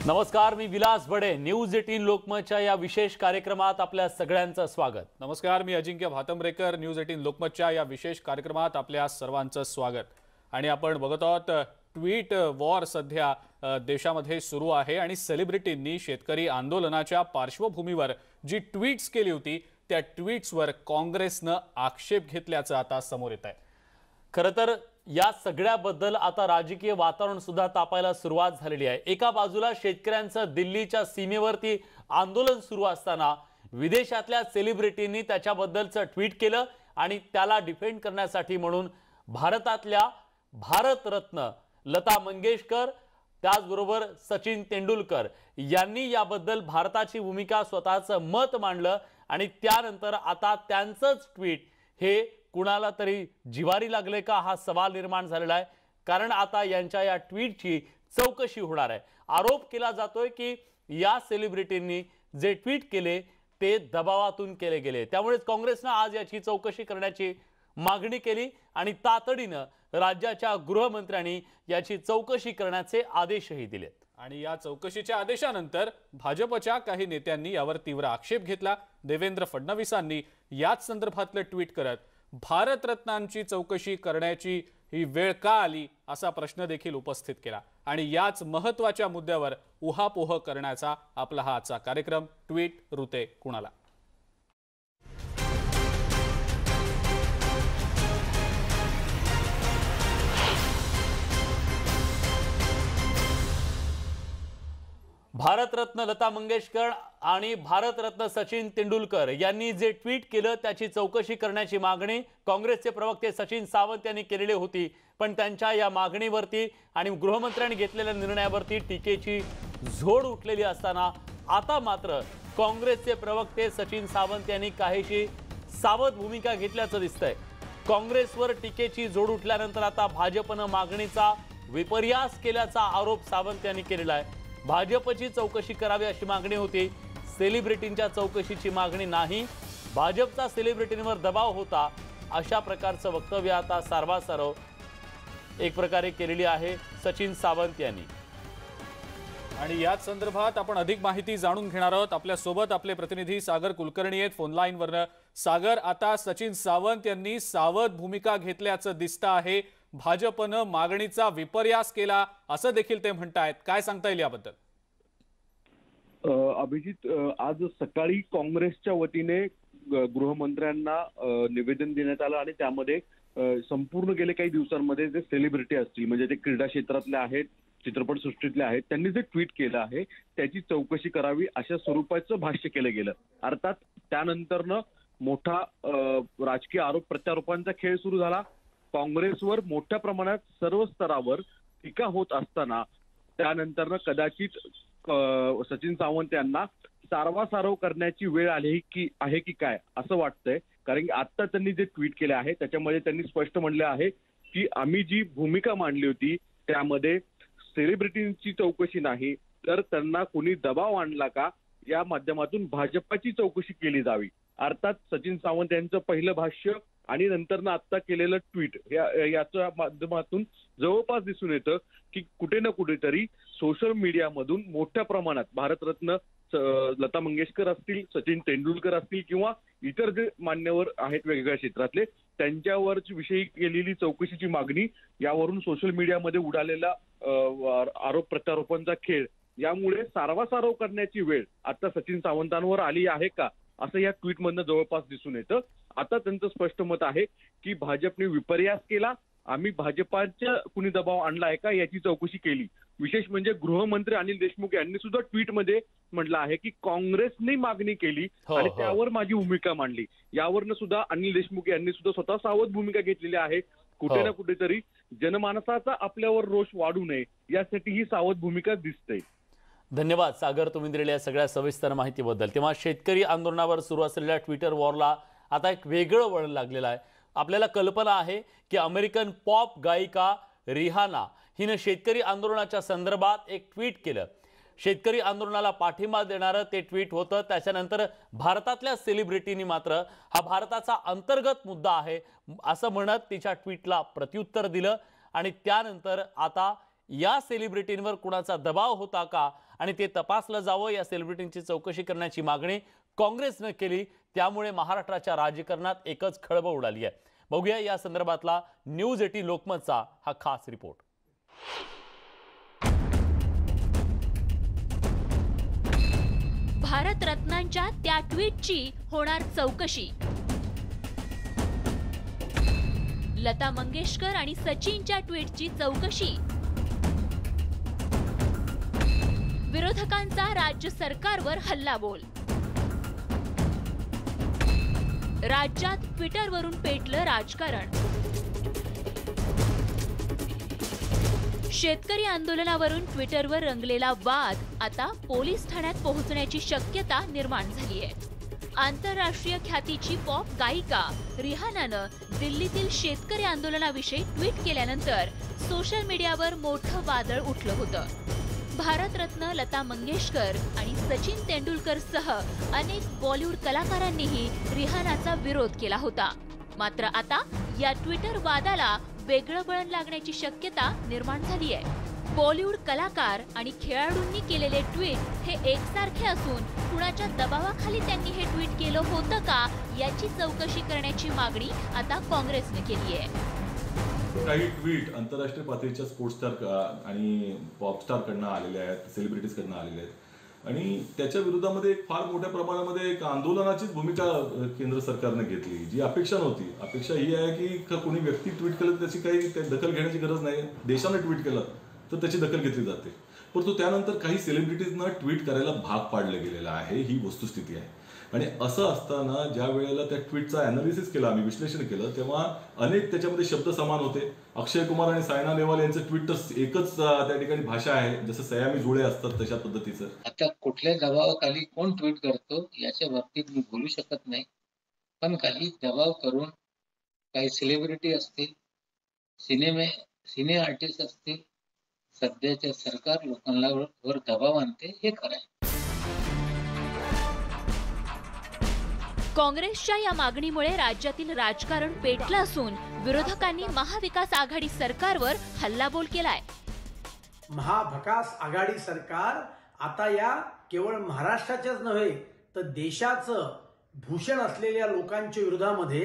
नमस्कार, मी विलास बडे. न्यूज 18 लोकमतच्या या विशेष कार्यक्रमात आपल्या सगळ्यांचं स्वागत. नमस्कार, मी अजिंक्य भातंब्रेकर. न्यूज 18 लोकमतच्या या विशेष कार्यक्रमात आपल्या सर्वांचं स्वागत. आणि आपण बघत आहोत ट्विट वॉर सध्या देशामध्ये सुरू आहे आणि सेलिब्रिटींनी शेतकरी आंदोलनाच्या पार्श्वभूमीवर जी ट्विट्स केली होती त्या ट्विट्सवर काँग्रेसनं आक्षेप घेतल्याचं आता समोर येत आहे. खरं तर या सगळ्याबद्दल आता राजकीय वातावरण सुद्धा तापायला सुरुवात झालेली आहे. एका बाजूला शेतकऱ्यांचं दिल्लीच्या सीमेवरती आंदोलन सुरू असताना विदेशातल्या सेलिब्रिटींनी त्याच्याबद्दलचं ट्विट केलं आणि त्याला डिफेंड करण्यासाठी म्हणून भारतातल्या भारतरत्न लता मंगेशकर त्याचबरोबर सचिन तेंडुलकर यांनी याबद्दल भारताची भूमिका स्वतःचं मत मांडलं आणि त्यानंतर आता त्यांचंच ट्विट हे कुणाला तरी जिवारी लागले का हा सवाल निर्माण झालेला आहे. कारण आता यांच्या या ट्विटची चौकशी होणार आहे. आरोप केला जातोय की या सेलिब्रिटींनी जे ट्विट केले ते दबावातून केले गेले. त्यामुळे काँग्रेसनं आज याची चौकशी करण्याची मागणी केली आणि तातडीनं राज्याच्या गृहमंत्र्यांनी याची चौकशी करण्याचे आदेशही दिलेत. आणि या चौकशीच्या आदेशानंतर भाजपच्या काही नेत्यांनी यावर तीव्र आक्षेप घेतला. देवेंद्र फडणवीसांनी याच संदर्भातलं ट्विट करत भारतरत्नांची चौकशी करण्याची ही वेळ का आली असा प्रश्न देखील उपस्थित केला. आणि याच महत्त्वाच्या मुद्द्यावर उहापोह करण्याचा आपला हा आजचा कार्यक्रम. ट्विट रुते कुणाला. भारतरत्न लता मंगेशकर आणि भारतरत्न सचिन तेंडुलकर यांनी जे ट्विट केलं त्याची चौकशी करण्याची मागणी काँग्रेसचे प्रवक्ते सचिन सावंत यांनी केलेली होती. पण त्यांच्या या मागणीवरती आणि गृहमंत्र्यांनी घेतलेल्या निर्णयावरती टीकेची झोड उठलेली असताना आता मात्र काँग्रेसचे प्रवक्ते सचिन सावंत यांनी काहीशी सावध भूमिका घेतल्याचं दिसतंय. काँग्रेसवर टीकेची झोड उठल्यानंतर आता भाजपनं मागणीचा विपर्यास केल्याचा आरोप सावंत यांनी केलेला आहे. भाजपची चौकशी करावी अशी मागणी होती, सेलिब्रिटींच्या चौकशीची मागणी नाही. भाजपचा सेलिब्रिटींवर दबाव होता अशा प्रकारचं वक्तव्य आता सारवासारव एक प्रकारे केलेली आहे सचिन सावंत यांनी. आणि याच संदर्भात आपण अधिक माहिती जाणून घेणार आहोत. आपल्या सोबत आपले प्रतिनिधी सागर कुलकर्णी आहेत फोन लाईनवरनं. सागर, आता सचिन सावंत यांनी सावध भूमिका घेतल्याचं दिसतं आहे. भाजपनं मागणीचा विपर्यास केला असं देखील ते म्हणतायत. काय सांगता येईल याबद्दल? अभिजित, आज सकाळी काँग्रेसच्या वतीने गृहमंत्र्यांना निवेदन देण्यात आलं आणि त्यामध्ये संपूर्ण गेले काही दिवसांमध्ये जे सेलिब्रिटी असतील म्हणजे ते क्रीडा क्षेत्रातले आहेत, चित्रपट सृष्टीतले आहेत, त्यांनी जे ट्विट केलं आहे त्याची चौकशी करावी अशा स्वरूपाचं भाष्य केलं गेलं. अर्थात त्यानंतरनं मोठा राजकीय आरोप प्रत्यारोपांचा खेळ सुरू झाला. काँग्रेसवर मोठ्या प्रमाणात सर्व स्तरावर टीका होत असताना त्यानंतरनं कदाचित सचिन सावंत यांना सारवासारव करण्याची वेळ आली की आहे की काय असं वाटतंय. कारण की आता त्यांनी जे ट्विट केले आहे त्याच्यामध्ये त्यांनी स्पष्ट म्हणले आहे की आम्ही जी भूमिका मांडली होती त्यामध्ये सेलिब्रिटींची चौकशी नाही तर त्यांना कोणी दबाव आणला का या माध्यमातून भाजपाची चौकशी केली जावी. अर्थात सचिन सावंत यांचं पहिलं भाष्य आणि नंतरनं आता केलेलं ट्विट याच्या माध्यमातून जवळपास दिसून येतं की कुठे ना कुठेतरी सोशल मीडियामधून मोठ्या प्रमाणात भारतरत्न लता मंगेशकर असतील, सचिन तेंडुलकर असतील किंवा इतर जे मान्यवर आहेत वेगवेगळ्या क्षेत्रातले त्यांच्यावर विषयी केलेली चौकशीची मागणी यावरून सोशल मीडियामध्ये उडालेला आरोप प्रत्यारोपांचा खेळ यामुळे सारवासारव करण्याची वेळ आता सचिन सावंतांवर आली आहे का असं या ट्विटमधनं जवळपास दिसून येतं. आता त्यांचं स्पष्ट मत आहे की भाजपने विपर्यास केला, आम्ही भाजपाच्या कुणी दबाव आणला आहे का याची चौकशी केली. विशेष म्हणजे गृहमंत्री अनिल देशमुख यांनी सुद्धा ट्विटमध्ये म्हटलं आहे की काँग्रेसने मागणी केली आणि त्यावर माझी भूमिका मांडली. यावरनं सुद्धा अनिल देशमुख यांनी सुद्धा स्वतः सावध भूमिका घेतलेली आहे. कुठे ना कुठेतरी जनमानसाचा आपल्यावर रोष वाढू नये यासाठी ही सावध भूमिका दिसते. धन्यवाद सागर, तुम्ही दिलेल्या सगळ्या सविस्तर माहितीबद्दल. तेव्हा शेतकरी आंदोलनावर सुरू असलेल्या ट्विटर वॉरला आता एक वेगळं वळण लागलेलं आहे. आपल्याला कल्पना आहे की अमेरिकन पॉप गायिका रिहाना हिनं शेतकरी आंदोलनाच्या संदर्भात एक ट्विट केलं. शेतकरी आंदोलनाला पाठिंबा देणारं ते ट्विट होतं. त्याच्यानंतर भारतातल्या सेलिब्रिटींनी मात्र हा भारताचा अंतर्गत मुद्दा आहे असं म्हणत तिच्या ट्विटला प्रत्युत्तर दिलं आणि त्यानंतर आता या सेलिब्रिटींवर कुणाचा दबाव होता का आणि ते तपासलं जावं, या सेलिब्रिटींची चौकशी करण्याची मागणी काँग्रेसनं केली। त्यामुळे महाराष्ट्राच्या राजकारणात एकच खळबळ उडाली आहे। बघूया या संदर्भातला न्यूज 18 लोकमतचा हा खास रिपोर्ट। भारतरत्नांच्या त्या ट्विटची होणार चौकशी। लता मंगेशकर आणि सचिनच्या ट्विटची चौकशी। विरोधकांचा राज्य सरकारवर हल्लाबोल। राज्यात ट्विटरवरून पेटलं राजकारण। शेतकरी आंदोलनावरून ट्विटरवर रंगलेला वाद आता पोलीस ठाण्यात पोहोचण्याची शक्यता निर्माण झाली आहे। आंतरराष्ट्रीय ख्यातीची पॉप गायिका रिहानानं दिल्लीतील शेतकरी आंदोलनाविषयी ट्विट केल्यानंतर सोशल मीडियावर मोठं वादळ उठलं होतं। भारतरत्न लता मंगेशकर आणि सचिन तेंडुलकर सह अनेक बॉलिवूड कलाकारांनीही रिहानाचा विरोध केला होता। मात्र आता या ट्विटर वादाला वेगळं वळण लागण्याची शक्यता निर्माण झाली आहे। बॉलिवूड कलाकार आणि खेळाडूंनी केलेले ट्विट हे एकसारखे असून कुणाच्या दबावाखाली त्यांनी हे ट्विट केलं होतं का याची चौकशी करण्याची मागणी आता काँग्रेसने केली आहे। काही ट्विट आंतरराष्ट्रीय पातळीच्या स्पोर्ट्स स्टार आणि पॉप स्टार कडनं आलेले आहेत, सेलिब्रिटीज कडनं आलेले आहेत आणि त्याच्या विरोधामध्ये एक फार मोठ्या प्रमाणामध्ये एक आंदोलनाचीच भूमिका केंद्र सरकारने घेतली, जी अपेक्षा नव्हती। अपेक्षा ही आहे की कोणी व्यक्ती ट्विट केलं त्याची काही दखल घेण्याची गरज नाही, देशाने ट्विट केलं तर त्याची दखल घेतली जाते। परंतु त्यानंतर काही सेलिब्रिटीजना ट्विट करायला भाग पाडलं गेलेलं आहे, ही वस्तुस्थिती आहे। आणि असं असताना ज्या वेळेला त्या ट्विटचा अनालिसिस केला, आम्ही विश्लेषण केलं, तेव्हा अनेक त्याच्यामध्ये शब्द समान होते। अक्षय कुमार आणि सायना नेहवाल यांचं ट्विट तर एकच त्या ठिकाणी भाषा आहे, जसं सयामी जुळे असतात तशा पद्धतीचं। आता कुठल्या दबावाखाली कोण ट्विट करतो याच्या बाबतीत मी बोलू शकत नाही, पण काही दबाव करून काही सेलिब्रिटी असतील, सिने आर्टिस्ट असतील, सध्याच्या सरकार लोकांना वर दबाव आणते, हे खरं आहे। काँग्रेसच्या या मागणीमुळे राज्यातील राजकारण पेटलं असून विरोधकांनी महाविकास आघाडी सरकारवर हल्लाबोल केलाय। महाविकास आघाडी सरकार आता या केवळ महाराष्ट्राच्याच नव्हे तर देशाचं भूषण असलेल्या लोकांच्या विरोधामध्ये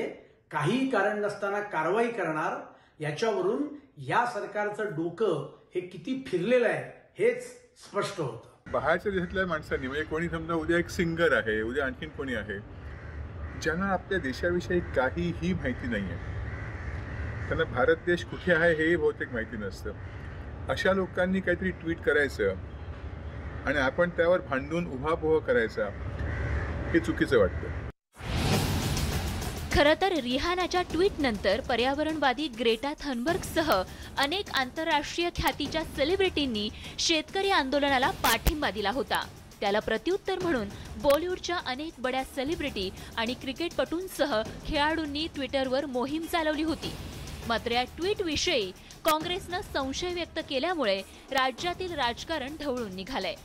काही कारण नसताना कारवाई करणार, याच्यावरून या सरकारचं डोकं हे किती फिरलेलं आहे हेच स्पष्ट होतं। बाहेरच्या देशातल्या माणसांनी, म्हणजे कोणी समजा उद्या एक सिंगर आहे, उद्या आणखीन कोणी आहे, ज्यांना आपल्या देशाविषयी काहीही माहिती नाही आहे, त्यांना भारत देश कुठे आहे हेही बहुतेक माहिती नसतं, अशा लोकांनी काहीतरी ट्विट करायचं आणि आपण त्यावर भांडून उहापोह करायचा, हे चुकीचं वाटतं। खरं तर रिहानाच्या ट्विट नंतर पर्यावरणवादी ग्रेटा थनबर्गसह अनेक आंतरराष्ट्रीय ख्यातीच्या सेलिब्रिटींनी शेतकरी आंदोलनाला पाठिंबा दिला होता। त्याला प्रत्युत्तर म्हणून बॉलिवूडच्या अनेक बड्या सेलिब्रिटी आणि क्रिकेटपटूंसह खेळाडूंनी ट्विटरवर मोहीम चालवली होती। मात्र या ट्विटविषयी काँग्रेसनं संशय व्यक्त केल्यामुळे राज्यातील राजकारण ढवळून निघालंय।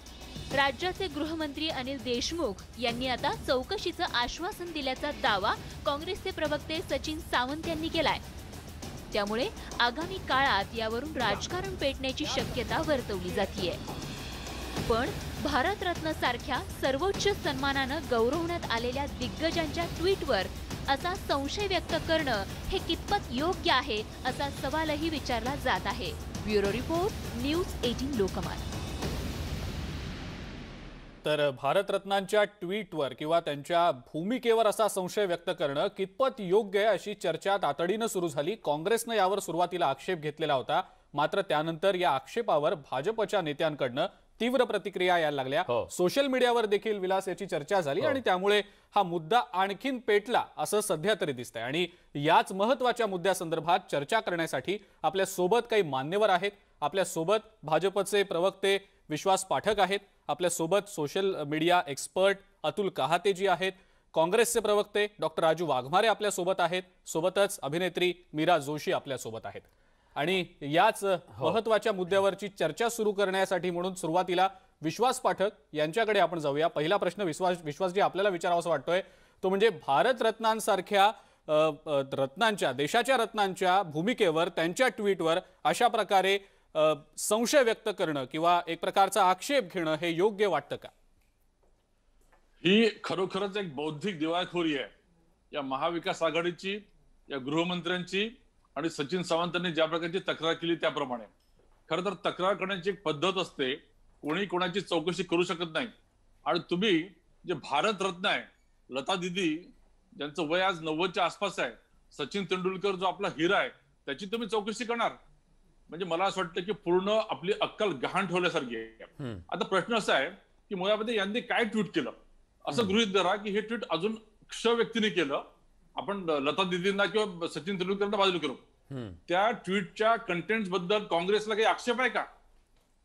राज्याचे गृहमंत्री अनिल देशमुख यांनी आता चौकशीचं आश्वासन दिल्याचा दावा काँग्रेसचे प्रवक्ते सचिन सावंत यांनी केलाय। त्यामुळे आगामी काळात यावरून राजकारण पेटण्याची शक्यता वर्तवली जातीये। पण भारतरत्न सारख्या सर्वोच्च सन्मानानं गौरवण्यात आलेल्या दिग्गजांच्या ट्विटवर असा संशय व्यक्त करणं हे कितपत योग्य आहे असा सवालही विचारला जात आहे। Bureau report, news 18 Lokmat. तर भारतरत्नांच्या ट्विटवर किंवा त्यांच्या भूमिकेवर असा संशय व्यक्त करणं कितपत योग्य आहे अशी चर्चा तातडीनं सुरू झाली। काँग्रेसनं यावर सुरुवातीला आक्षेप घेतलेला होता, मात्र त्यानंतर या आक्षेपावर भाजपच्या नेत्यांकडनं तीव्र प्रतिक्रिया यायला लागल्या। सोशल मीडियावर देखील विलास याची चर्चा झाली आणि त्यामुळे हा मुद्दा आणखीन पेटला असं सध्या तरी दिसतंय। आणि याच महत्त्वाच्या मुद्द्यासंदर्भात चर्चा करण्यासाठी आपल्या सोबत काही मान्यवर आहेत। आपल्या सोबत भाजपचे प्रवक्ते विश्वास पाठक आहेत, आपल्या सोबत सोशल मीडिया एक्सपर्ट अतुल कहातेजी आहेत, काँग्रेसचे प्रवक्ते डॉक्टर राजू वाघमारे आपल्या सोबत आहेत, सोबतच अभिनेत्री मीरा जोशी आपल्या सोबत आहेत। आणि याच महत्त्वाच्या मुद्द्यावरची चर्चा सुरू करण्यासाठी म्हणून सुरुवातीला विश्वास पाठक यांच्याकडे आपण जाऊया। पहिला प्रश्न विश्वासजी आपल्याला विचारावासा वाटतोय तो म्हणजे भारतरत्नांसारख्या रत्नांच्या, देशाच्या रत्नांच्या भूमिकेवर, त्यांच्या ट्विटवर अशा प्रकारे संशय व्यक्त करणं किंवा एक प्रकारचा आक्षेप घेणं हे योग्य वाटतं का? ही खरोखरच एक बौद्धिक दिवाळखोरी आहे या महाविकास आघाडीची, या गृहमंत्र्यांची आणि सचिन सावंतांनी ज्या प्रकारची तक्रार केली त्याप्रमाणे. खरं तर तक्रार करण्याची एक पद्धत असते, कोणी कोणाची चौकशी करू शकत नाही. आणि तुम्ही जे भारतरत्न आहे लता दिदी, ज्यांचं वय आज 90च्या आसपास आहे, सचिन तेंडुलकर जो आपला हिरा आहे, त्याची तुम्ही चौकशी करणार म्हणजे मला असं वाटतं की पूर्ण आपली अक्कल गहाण ठेवल्यासारखी आहे. आता प्रश्न असा आहे की मुळामध्ये यांनी काय ट्विट केलं, असं गृहीत धरा की हे ट्विट अजून क्ष व्यक्तीने केलं, आपण लता दिदींना किंवा सचिन तेंडुलकरांना बाजूला करू. त्या ट्विटच्या कंटेंट बद्दल काँग्रेसला काही आक्षेप आहे का?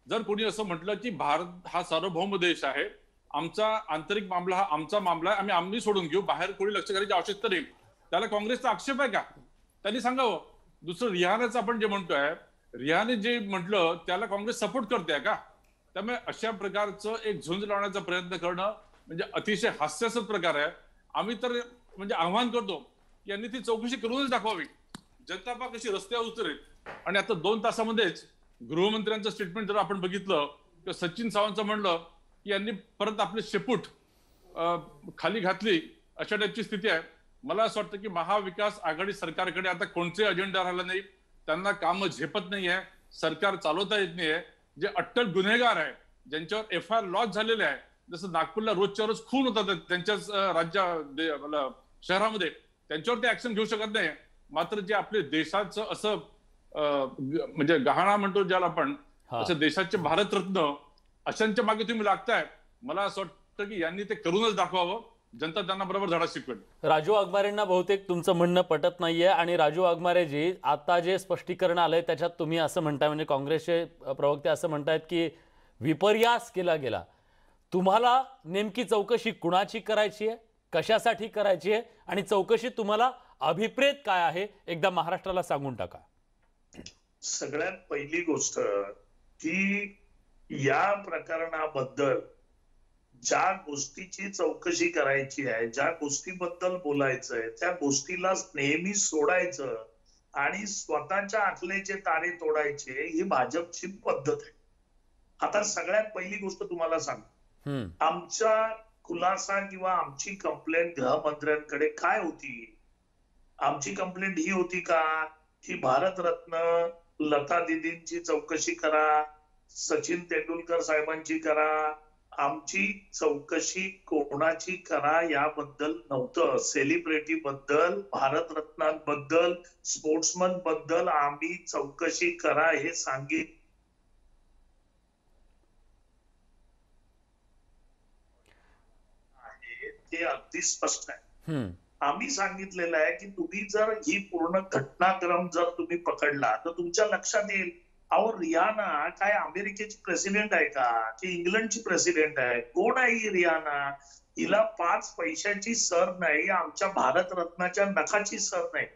जर कोणी असं म्हटलं की भारत हा सार्वभौम देश आहे, आमचा आंतरिक मामला हा आमचा मामला आहे, आम्ही सोडून घेऊ, बाहेर कोणी लक्ष करायची आवश्यकता नाही, त्याला काँग्रेसचा आक्षेप आहे का? त्यांनी सांगावं. दुसरं रिहानाचं आपण जे म्हणतोय, रिहाने जे म्हटलं त्याला काँग्रेस सपोर्ट करते का? त्यामुळे अशा प्रकारचं एक झुंज लावण्याचा प्रयत्न करणं म्हणजे अतिशय हास्यास्पद प्रकार आहे. आम्ही तर म्हणजे आव्हान करतो की यांनी ती चौकशी करूनच दाखवावी. जनता पक्ष कशी रस्त्यावर उतरेल. आणि आता 2 तासामध्येच गृहमंत्र्यांचं स्टेटमेंट जर आपण बघितलं तर सचिन सावंतचं म्हणलं की यांनी परत आपले शेपूट खाली घातली, अशा टाईपची स्थिती आहे. मला असं वाटतं की महाविकास आघाडी सरकारकडे आता कोणते अजेंडा राहिला नाही, त्यांना काम झेपत नाहीये, सरकार चालवता येत नाहीये. जे अट्टल गुन्हेगार आहे, ज्यांच्यावर FIR लॉन्च झालेले आहे, जसं नागपूरला रोजच्या रोज खून होतात त्यांच्याच शहरामध्ये, त्यांच्यावर ते ऍक्शन घेऊ शकत नाही. मात्र जे आपले देशाचं असं म्हणजे गहाणा म्हणतो ज्याला आपण, असं देशाचे भारतरत्न अशांच्या मागे तुम्ही लागताय. मला असं वाटतं की यांनी ते करूनच दाखवावं, जनता त्यांना बरोबर धडा शिकवेल. राजू वाघमारेंना बहुतेक तुमचं म्हणणं पटत नाहीये. आणि राजू वाघमारेजी, आता जे स्पष्टीकरण आलंय त्याच्यात तुम्ही असं म्हणताय, म्हणजे काँग्रेसचे प्रवक्ते असं म्हणतायत की विपर्यास केला गेला. तुम्हाला नेमकी चौकशी कुणाची करायची आहे, कशासाठी करायची आहे, आणि चौकशी तुम्हाला अभिप्रेत काय आहे, एकदा महाराष्ट्राला सांगून टाका. सगळ्यात पहिली गोष्ट की या प्रकरणाबद्दल ज्या गोष्टीची चौकशी करायची आहे, ज्या गोष्टीबद्दल बोलायचंय, त्या गोष्टीला नेहमी सोडायचं आणि स्वतःच्या आखलेचे तारे तोडायचे, ही भाजपची पद्धत आहे. आता सगळ्यात पहिली गोष्ट तुम्हाला सांग, आमचा खुलासा किंवा आमची कंप्लेंट गृहमंत्र्यांकडे काय होती? आमची कंप्लेंट ही होती का की भारतरत्न लता दिदींची चौकशी करा, सचिन तेंडुलकर साहेबांची करा. आमची चौकशी कोणाची करा याबद्दल नव्हतं. सेलिब्रिटी बद्दल, भारतरत्नांबद्दल, स्पोर्ट्समन बद्दल आम्ही चौकशी करा हे सांगितलं. ते अगदी स्पष्ट आहे. आम्ही सांगितलेलं आहे की तुम्ही जर ही पूर्ण घटनाक्रम जर तुम्ही पकडला तर तुमच्या लक्षात येईल, अहो रियाना काय अमेरिकेची प्रेसिडेंट आहे का की इंग्लंडची प्रेसिडेंट आहे? कोण आहे ही रियाना? हिला 5 पैशाची सर नाही, आमच्या भारतरत्नाच्या नखाची सर नाही.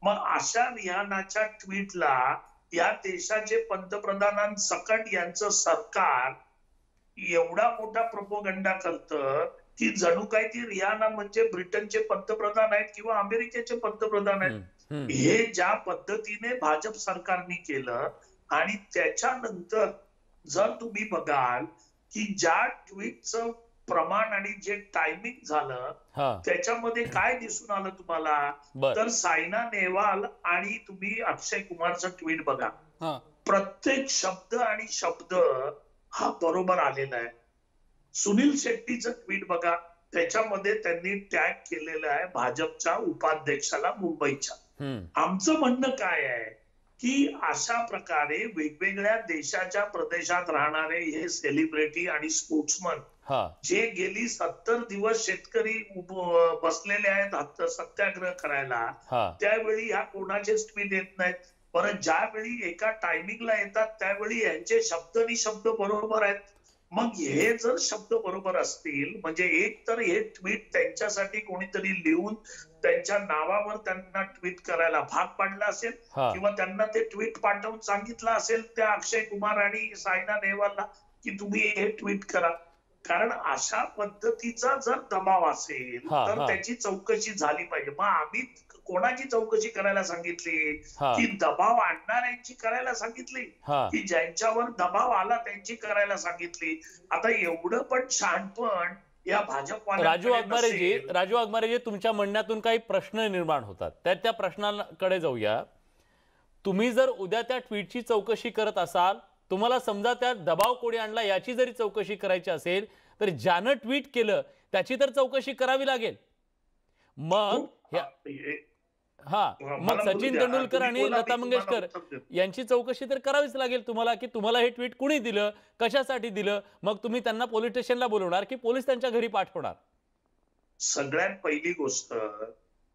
मग अशा रियानाच्या ट्विटला या देशाचे पंतप्रधानांसकट यांचं सरकार एवढा मोठा प्रोपोगंडा करतं की जणू काय ती रियाना म्हणजे ब्रिटनचे पंतप्रधान आहेत किंवा अमेरिकेचे पंतप्रधान आहेत. हे ज्या पद्धतीने भाजप सरकारने केलं आणि त्याच्यानंतर जर तुम्ही बघाल की ज्या ट्विटचं प्रमाण आणि जे टायमिंग झालं त्याच्यामध्ये काय दिसून आलं तुम्हाला, तर सायना नेहवाल आणि तुम्ही अक्षय कुमारचं ट्विट बघा, प्रत्येक शब्द आणि शब्द हा बरोबर आलेला आहे. सुनील शेट्टीचं ट्विट बघा, त्याच्यामध्ये त्यांनी टॅग केलेलं आहे भाजपच्या उपाध्यक्षाला मुंबईच्या. आमचं म्हणणं काय आहे की अशा प्रकारे वेगवेगळ्या देशाच्या प्रदेशात राहणारे हे सेलिब्रिटी आणि स्पोर्ट्समन जे गेली 70 दिवस शेतकरी बसलेले आहेत सत्याग्रह करायला, त्यावेळी ह्या कोणाचेच ट्विट येत नाहीत. परत ज्यावेळी एका टायमिंगला येतात त्यावेळी यांचे शब्द आणि शब्द बरोबर आहेत. मग हे जर शब्द बरोबर असतील म्हणजे एक तर हे ट्विट त्यांच्यासाठी कोणीतरी लिहून त्यांच्या नावावर त्यांना ट्विट करायला भाग पाडला असेल किंवा त्यांना ते ट्विट पाठवून सांगितलं असेल त्या अक्षय कुमार आणि सायना नेहवालला की तुम्ही हे ट्विट करा. कारण अशा पद्धतीचा जर दबाव असेल तर त्याची चौकशी झाली पाहिजे. मग आम्ही कोणाची चौकशी करायला सांगितली? की दबाव आणणाऱ्यांची करायला सांगितली, की ज्यांच्यावर दबाव आला त्यांची करायला सांगितली? आता एवढं पण शहाणपण या भाजपवाल्यांकडे राजू वाघमारेजी, तुमच्या म्हणण्यातून काही प्रश्न निर्माण होतात, त्या प्रश्नांकडे जाऊया. तुम्ही जर उद्या त्या ट्विटची चौकशी करत असाल, तुम्हाला समजा त्यात दबाव कोणी आणला याची जरी चौकशी करायची असेल, तर ज्यानं ट्विट केलं त्याची तर चौकशी करावी लागेल. मग सचिन तेंडुलकर आणि लता मंगेशकर यांची चौकशी तर करावीच लागेल तुम्हाला, की तुम्हाला हे ट्विट कुणी दिलं, कशासाठी दिलं. मग तुम्ही त्यांना पोलीस स्टेशनला बोलवणार की पोलीस त्यांच्या घरी पाठवणार? सगळ्यात पहिली गोष्ट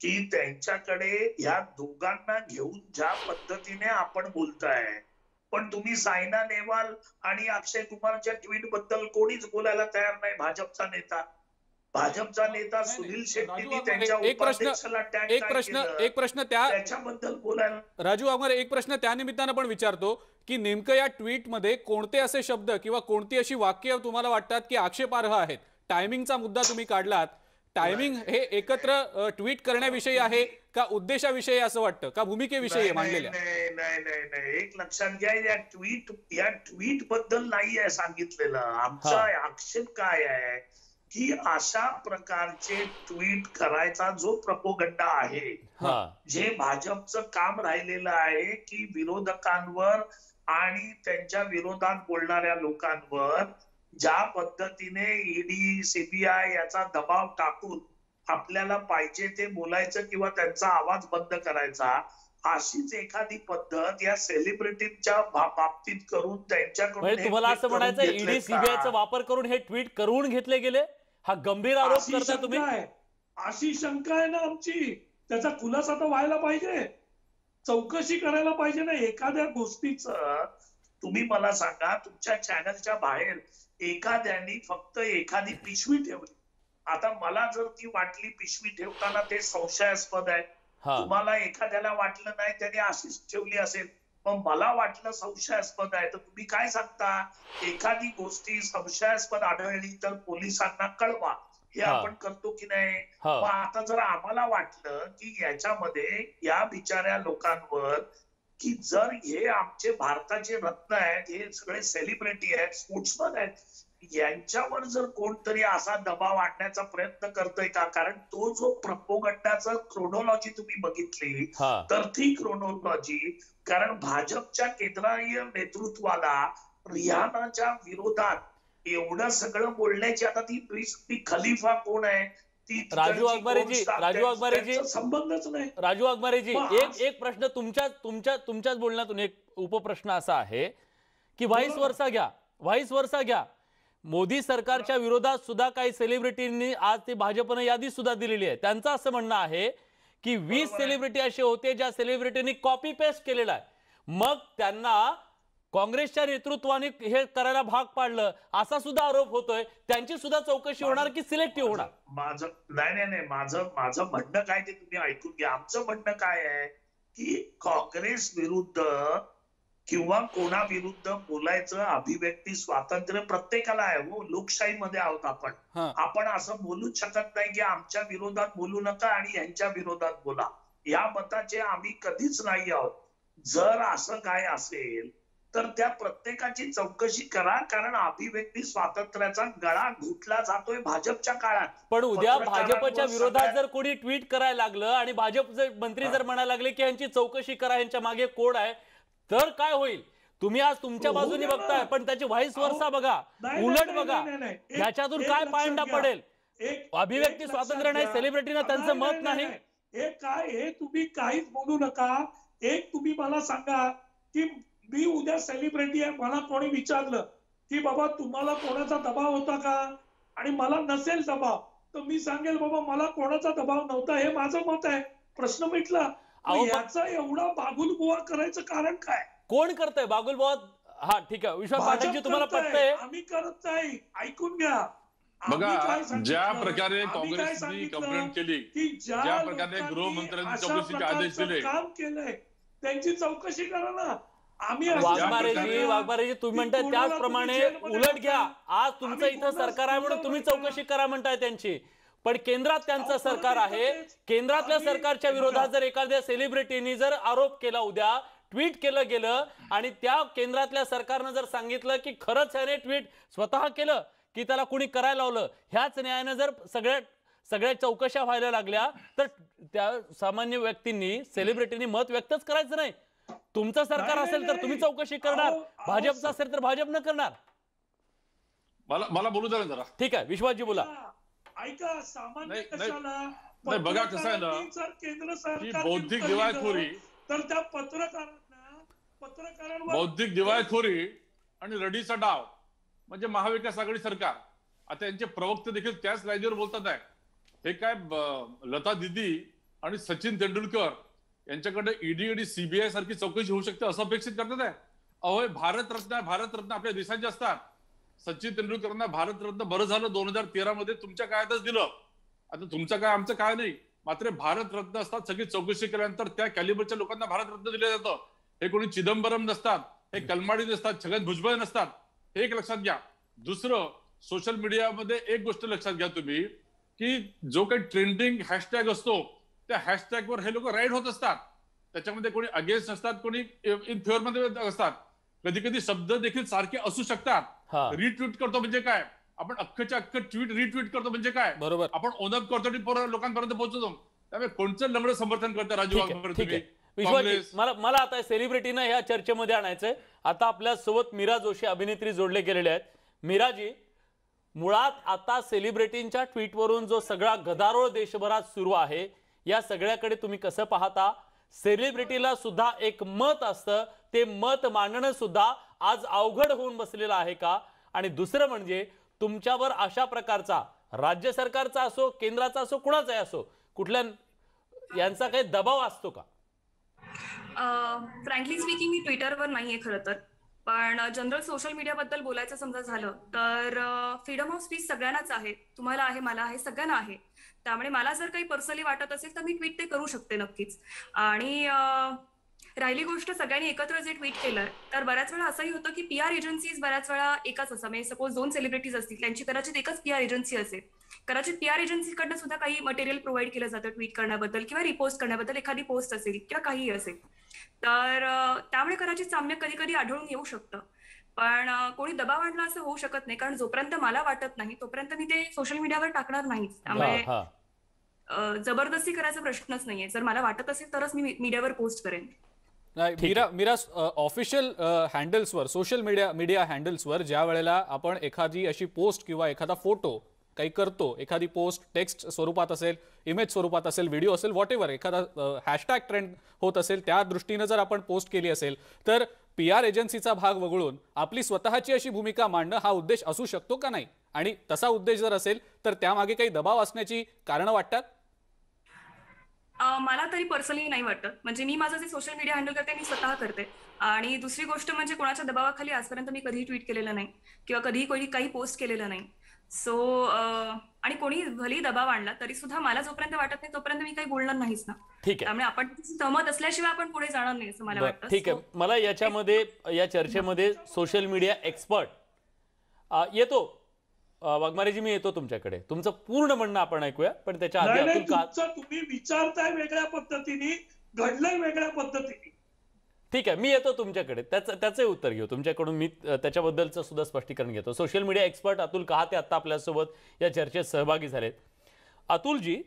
की त्यांच्याकडे ह्या दोघांना घेऊन ज्या पद्धतीने आपण बोलताय, पण तुम्ही सायना नेहवाल आणि अक्षय कुमारच्या ट्विट बद्दल कोणीच बोलायला तयार नाही. भाजपचा नेता सुनील शेट्टींनी त्यांच्या उपाध्यक्षाला एक प्रश्न त्याच्याबद्दल बोलायला. राजू वाघमारे, एक प्रश्न त्या निमित्तानं पण विचारतो की नेमकं या ट्विटमध्ये कोणते असे शब्द किंवा कोणती अशी वाक्य तुम्हाला वाटतात की आक्षेपार्ह आहेत? टायमिंगचा मुद्दा तुम्ही काढलात, टायमिंग हे एकत्र ट्विट करण्याविषयी आहे का उद्देशाविषयी असं वाटतं, का भूमिकेविषयी मांडलेल्या? नाही, एक लक्षात घ्या, या ट्विट बद्दल नाहीये सांगितलेलं. आमचा आक्षेप काय आहे की अशा प्रकारचे ट्विट करायचा जो प्रपोगंडा आहे, जे भाजपचं काम राहिलेलं आहे की विरोधकांवर आणि त्यांच्या विरोधात बोलणाऱ्या लोकांवर ज्या पद्धतीने ईडी सीबीआय याचा दबाव टाकून आपल्याला पाहिजे ते बोलायचं किंवा त्यांचा आवाज बंद करायचा, अशीच एखादी पद्धत या सेलिब्रिटीच्या बाबतीत करून त्यांच्याकडून. तुम्हाला असं म्हणायचं ईडी सीबीआयचा वापर करून हे ट्विट करून घेतले गेले? हा गंभीर आरोप करता तुम्ही? अशी शंका आहे ना आमची. त्याचा खुलासा तर व्हायला पाहिजे, चौकशी करायला पाहिजे ना एखाद्या गोष्टीचं. तुम्ही मला सांगा, तुमच्या चॅनलच्या बाहेर एखाद्याने फक्त एखादी पिशवी ठेवली. आता मला जर ती वाटली पिशवी ठेवताना ते संशयास्पद आहे, तुम्हाला एखाद्याला वाटलं नाही त्याने अशीच ठेवली असेल, पण मला वाटलं संशयास्पद आहे, तर तुम्ही काय सांगता? एखादी गोष्टी संशयास्पद आढळली तर पोलिसांना कळवा, हे आपण करतो की नाही? मग आता जर आम्हाला वाटलं की याच्यामध्ये या बिचाऱ्या लोकांवर, की जर हे आमचे भारताचे रत्न आहेत, हे सगळे सेलिब्रिटी आहेत, स्पोर्ट्समन आहेत, यांच्यावर जर कोणतरी असा दबाव आणण्याचा प्रयत्न करतोय का? कारण तो जो प्रपोगंडाचा क्रोनॉलॉजी तुम्ही बघितली तर ती क्रोनॉलॉजी, कारण भाजपच्या केंद्रीय नेतृत्वाला रिहानाच्या विरोधात एवढं सगळं बोलण्याची आता ती खलिफा कोण आहे? राजू वाघमारेजी संबंधच नाही. राजू वाघमारेजी, एक प्रश्न तुमच्याच बोलण्यातून एक उपप्रश्न असा आहे की व्हाईस वर्सा घ्या. मोदी सरकारच्या विरोधात सुद्धा काही सेलिब्रिटींनी आज ते भाजपने यादी सुद्धा दिलेली आहे. त्यांचं असं म्हणणं आहे की 20 सेलिब्रिटी असे होते ज्या सेलिब्रिटींनी कॉपी पेस्ट केलेला आहे, मग त्यांना काँग्रेसच्या नेतृत्वाने हे करायला भाग पाडलं असा सुद्धा आरोप होतोय. त्यांची सुद्धा चौकशी होणार की सिलेक्टिव्ह होणार? नाही, माझं म्हणणं काय ते तुम्ही ऐकून घ्या. आमचं म्हणणं काय आहे की काँग्रेस विरुद्ध किंवा कोणाविरुद्ध बोलायचं अभिव्यक्ती स्वातंत्र्य प्रत्येकाला आहे. हो, लोकशाहीमध्ये आहोत आपण असं बोलूच शकत नाही की आमच्या विरोधात बोलू नका आणि यांच्या विरोधात बोला. या मताचे आम्ही कधीच नाही आहोत. जर असं काय असेल तर त्या प्रत्येकाची चौकशी करा, कारण अभिव्यक्ती स्वातंत्र्याचा गळा घुटला जातोय भाजपच्या काळात. पण उद्या भाजपच्या विरोधात जर कोणी ट्विट करायला लागलं आणि भाजप मंत्री जर म्हणायला लागले की यांची चौकशी करा, यांच्या मागे कोण आहे, तर काय होईल? तुम्ही आज तुमच्या बाजूने बघताय, पण त्याची व्हाईस वर्सा बघा, उलट बघा, ह्याच्यातून काय पायंडा पडेल? अभिव्यक्ती स्वातंत्र्य नाही, सेलिब्रिटीना त्यांचं मत नाही. हे तुम्ही काहीच बोलू नका. एक तुम्ही मला सांगा की मी उद्या सेलिब्रिटी आहे, मला कोणी विचारलं की बाबा तुम्हाला कोणाचा दबाव होता का, आणि मला नसेल दबाव, तर मी सांगेल बाबा मला कोणाचा दबाव नव्हता, हे माझं मत आहे, प्रश्न मिटला. याचा एवढा बागुलबुवा करायचं कारण काय? कोण करतंय बागुलबुवा? हा ठीक आहे, विश्वास पाठकजी तुम्हाला पटतंय? आम्ही करत नाही, ऐकून घ्या. बघा, ज्या प्रकारे काँग्रेसने कंप्लेंट केली, ज्या प्रकारे गृहमंत्र्यांनी चौकशीचे आदेश दिले, काम केलंय त्यांची चौकशी करा ना. वाघमारेजी तुम्ही म्हणताय त्याचप्रमाणे उलट घ्या. आज तुमचं इथं सरकार आहे म्हणून तुम्ही चौकशी करा म्हणताय त्यांची. पण केंद्रात त्यांचं सरकार आहे. केंद्रातल्या सरकारच्या विरोधात जर एखाद्या सेलिब्रिटीनी जर आरोप केला, उद्या ट्विट केलं गेलं आणि त्या केंद्रातल्या सरकारनं जर सांगितलं की खरंच याने ट्विट स्वतः केलं की त्याला कुणी करायला लावलं, ह्याच न्यायानं जर सगळ्या चौकशा व्हायला लागल्या, तर त्या सामान्य व्यक्तींनी, सेलिब्रिटींनी मत व्यक्तच करायचं नाही. तुमचं सरकार असेल तर तुम्ही चौकशी करणार, भाजपचं असेल तर भाजपनं करणार. मला बोलू द्या जरा. ठीक आहे, विश्वासजी बोला. ऐका, सामान्य कशाला, नाही बघा कसं आहे ना, जर केंद्र सरकार बौद्धिक दिवाळखोरी, तर त्या पत्रकारांवर बौद्धिक दिवाळखोरी आणि रडीचा डाव म्हणजे महाविकास आघाडी सरकार. आता यांचे प्रवक्ते देखील त्याच लाईनीवर बोलतात आहे. हे काय लता दीदी आणि सचिन तेंडुलकर यांच्याकडे ईडी आणि सीबीआय सारखी चौकशी होऊ शकते असं अपेक्षित करतात आहे. अहो, भारतरत्न आपल्या देशाचे असतात. सचिन तेंडुलकरांना भारतरत्न बरं झालं 2013 मध्ये तुमच्या काळातच दिलं. आता तुमचं काय आमचं काय नाही, मात्र भारतरत्न असतात. सगळी चौकशी केल्यानंतर त्या कॅलिबरच्या लोकांना भारतरत्न दिलं जातं. हे कोणी चिदंबरम नसतात, हे कलमाडी नसतात, छगन भुजबळ नसतात. हे एक लक्षात घ्या. दुसरं, सोशल मीडियामध्ये एक गोष्ट लक्षात घ्या तुम्ही, की जो काही ट्रेंडिंग हॅशटॅग असतो त्या हॅशटॅगवर हे लोक राईड होत असतात. त्याच्यामध्ये कोणी अगेन्स्ट असतात, कोणी इन फेवर मध्ये असतात. कधी कधी शब्द देखील सारखे असू शकतात. रिट्विट करतो म्हणजे काय, आपण अख्खच्या अख्खं ट्विट रिट्विट करतो म्हणजे काय, बरोबर, आपण ओनअप करतो आणि लोकांपर्यंत पोहोचतो. त्यामुळे कोणतं लंगडं समर्थन करतं राजू वाघमारे तुम्ही? मला आता सेलिब्रिटीनं ह्या चर्चेमध्ये आणायचंय. आता आपल्या सोबत मीरा जोशी अभिनेत्री जोडले गेलेले आहेत. मीराजी, मुळात आता सेलिब्रिटींच्या ट्विटवरून जो सगळा गदारोळ देशभरात सुरू आहे, या सगळ्याकडे तुम्ही कसं पाहता? सेलिब्रिटीला सुद्धा एक मत असतं, ते मत मांडणं सुद्धा आज अवघड होऊन बसलेलं आहे का? आणि दुसरं म्हणजे तुमच्यावर अशा प्रकारचा राज्य सरकारचा असो, केंद्राचा असो, कुणाचाही असो, कुठल्या यांचा काही दबाव असतो का? फ्रँकली स्पीकिंग, मी ट्विटरवर नाहीये खरं तर, पण जनरल सोशल मीडियाबद्दल बोलायचं समजा झालं तर फ्रीडम ऑफ स्पीच सगळ्यांनाच आहे. तुम्हाला आहे, मला आहे, सगळ्यांना आहे. त्यामुळे मला जर काही पर्सनली वाटत असेल तर मी ट्विट ते करू शकते नक्कीच. आणि राहिली गोष्ट सगळ्यांनी एकत्र जे ट्विट केलंय, तर बऱ्याच वेळा असंही होतं की PR एजन्सीज बऱ्याच वेळा एकाच असं, म्हणजे सपोज 2 सेलिब्रिटीज असतील, त्यांची कदाचित एकच PR एजन्सी असेल. कदाचित PR एजन्सीकडनं सुद्धा काही मटेरियल प्रोव्हाइड केलं जातं ट्विट करण्याबद्दल किंवा रिपोस्ट करण्याबद्दल, एखादी पोस्ट असेल किंवा काहीही असेल. तर त्यामुळे कदाचित साम्य कधी कधी आढळून येऊ शकतं. पण कोणी दबाव आणला असं होऊ शकत नाही, कारण जोपर्यंत मला वाटत नाही तोपर्यंत मी ते सोशल मीडियावर टाकणार नाहीच. त्यामुळे जबरदस्ती करायचा प्रश्नच नाहीये. जर मला वाटत असेल तरच मी मीडियावर पोस्ट करेन. मीरा, ऑफिशियल हँडल्सवर, सोशल मीडिया हँडल्सवर ज्या वेळेला आपण एखादी अशी पोस्ट किंवा एखादा फोटो काही करतो, एखादी पोस्ट टेक्स्ट स्वरूपात असेल, इमेज स्वरूपात असेल, व्हिडिओ असेल, व्हॉटएव्हर, एखादा हॅशटॅग ट्रेंड होत असेल, त्या दृष्टीनं जर आपण पोस्ट केली असेल तर PR एजन्सीचा भाग वगळून आपली स्वतःची अशी भूमिका मांडणं हा उद्देश असू शकतो का नाही? आणि तसा उद्देश जर असेल तर त्यामागे काही दबाव असण्याची कारणं वाटतात? मला तरी पर्सनली नाही वाटत. म्हणजे मी माझं जे सोशल मीडिया हँडल करते मी स्वतः करते. आणि दुसरी गोष्ट म्हणजे कोणाच्या दबावाखाली आजपर्यंत मी कधीही ट्विट केलेलं नाही किंवा कधीही कोणी काही पोस्ट केलेलं नाही. सो आणि कोणी भलेही दबाव आणला तरी सुद्धा मला जोपर्यंत वाटत नाही तोपर्यंत मी काही बोलणार नाहीच ना. ठीक आहे, त्यामुळे आपण सहमत असल्याशिवाय आपण पुढे जाणार नाही असं मला वाटतं. ठीक आहे. मला याच्यामध्ये, या चर्चेमध्ये सोशल मीडिया एक्सपर्ट येतो. वाघमारेजी, मी येतो तुमच्याकडे. तुमचं पूर्ण म्हणणं आपण ऐकूया, पण त्याच्या आधी तुम्ही विचारताय वेगळ्या पद्धतीने, घडलंय वेगळ्या पद्धतीने. ठीक आहे, मी येतो तुमच्याकडे, त्याचे उत्तर घेऊ तुमच्याकडून. मी त्याच्याबद्दलचं सुद्धा स्पष्टीकरण घेतो. सोशल मीडिया एक्सपर्ट अतुल कहाते आता आपल्यासोबत या चर्चेत सहभागी झालेत. अतुलजी,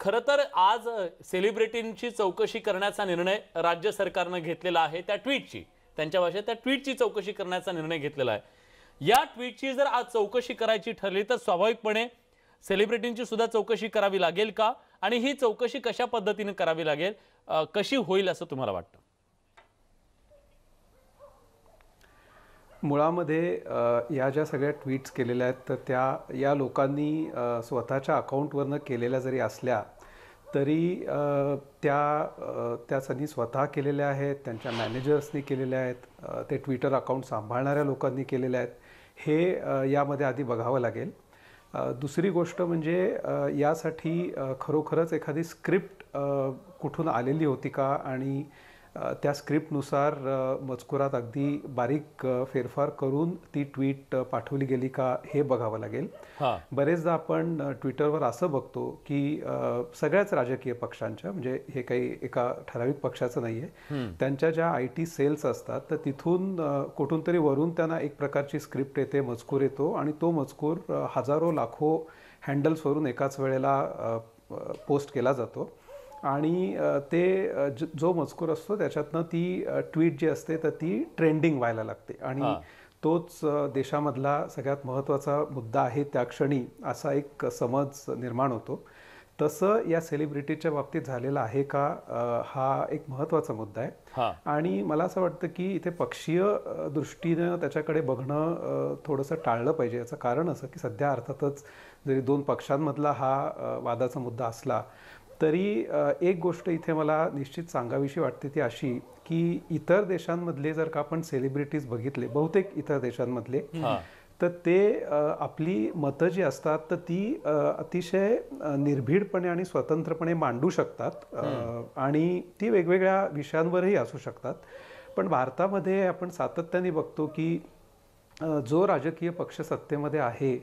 खरं तर आज सेलिब्रिटींची चौकशी करण्याचा निर्णय राज्य सरकारनं घेतलेला आहे. त्या ट्विटची, त्यांच्या भाषेत त्या ट्विटची चौकशी करण्याचा निर्णय घेतलेला आहे. या ट्विटची जर आज चौकशी करायची ठरली तर स्वाभाविकपणे सेलिब्रिटींची सुद्धा चौकशी करावी लागेल का? आणि ही चौकशी कशा पद्धतीने करावी लागेल, कशी होईल असं तुम्हाला वाटतं? मुळामध्ये या ज्या सगळ्या ट्विट्स केलेल्या आहेत तर या लोकांनी स्वतःच्या अकाउंटवरनं केलेल्या जरी असल्या तरी त्यांनी स्वतः केलेल्या आहेत, त्यांच्या मॅनेजर्सनी केलेल्या आहेत, ते ट्विटर अकाउंट सांभाळणाऱ्या लोकांनी केलेल्या आहेत. हे यामध्ये आधी बघावं लागेल. दुसरी गोष्ट म्हणजे यासाठी खरोखरच एखादी स्क्रिप्ट कुठून आलेली होती का आणि त्या स्क्रिप्टनुसार मजकुरात अगदी बारीक फेरफार करून ती ट्विट पाठवली गेली का हे बघावं लागेल. बरेचदा आपण ट्विटरवर असं बघतो की सगळ्याच राजकीय पक्षांच्या, म्हणजे हे काही एका ठराविक पक्षाचं नाही आहे, त्यांच्या ज्या IT सेल्स असतात तर तिथून कुठून तरी वरून त्यांना एक प्रकारची स्क्रिप्ट येते, मजकूर येतो आणि तो मजकूर हजारो लाखो हँडल्सवरून एकाच वेळेला पोस्ट केला जातो आणि ते जो मजकूर असतो त्याच्यातनं ती ट्वीट जी असते तर ती ट्रेंडिंग व्हायला लागते आणि तोच देशामधला सगळ्यात महत्त्वाचा मुद्दा आहे त्या क्षणी, असा एक समज निर्माण होतो. तसं या सेलिब्रिटीच्या बाबतीत झालेलं आहे का, हा एक महत्त्वाचा मुद्दा आहे. आणि मला असं वाटतं की इथे पक्षीय दृष्टीनं त्याच्याकडे बघणं थोडंसं टाळलं पाहिजे. याचं कारण असं की सध्या अर्थातच जरी दोन पक्षांमधला हा वादाचा मुद्दा असला तरी एक गोष्ट इथे मला निश्चित सांगावीशी वाटते ती अशी की इतर देशांमधले जर का आपण सेलिब्रिटीज बघितले, बहुतेक इतर देशांमधले, तर ते आपली मतं जी असतात तर ती अतिशय निर्भीडपणे आणि स्वतंत्रपणे मांडू शकतात आणि ती वेगवेगळ्या विषयांवरही असू शकतात. पण भारतामध्ये आपण सातत्याने बघतो की जो राजकीय पक्ष सत्तेमध्ये आहे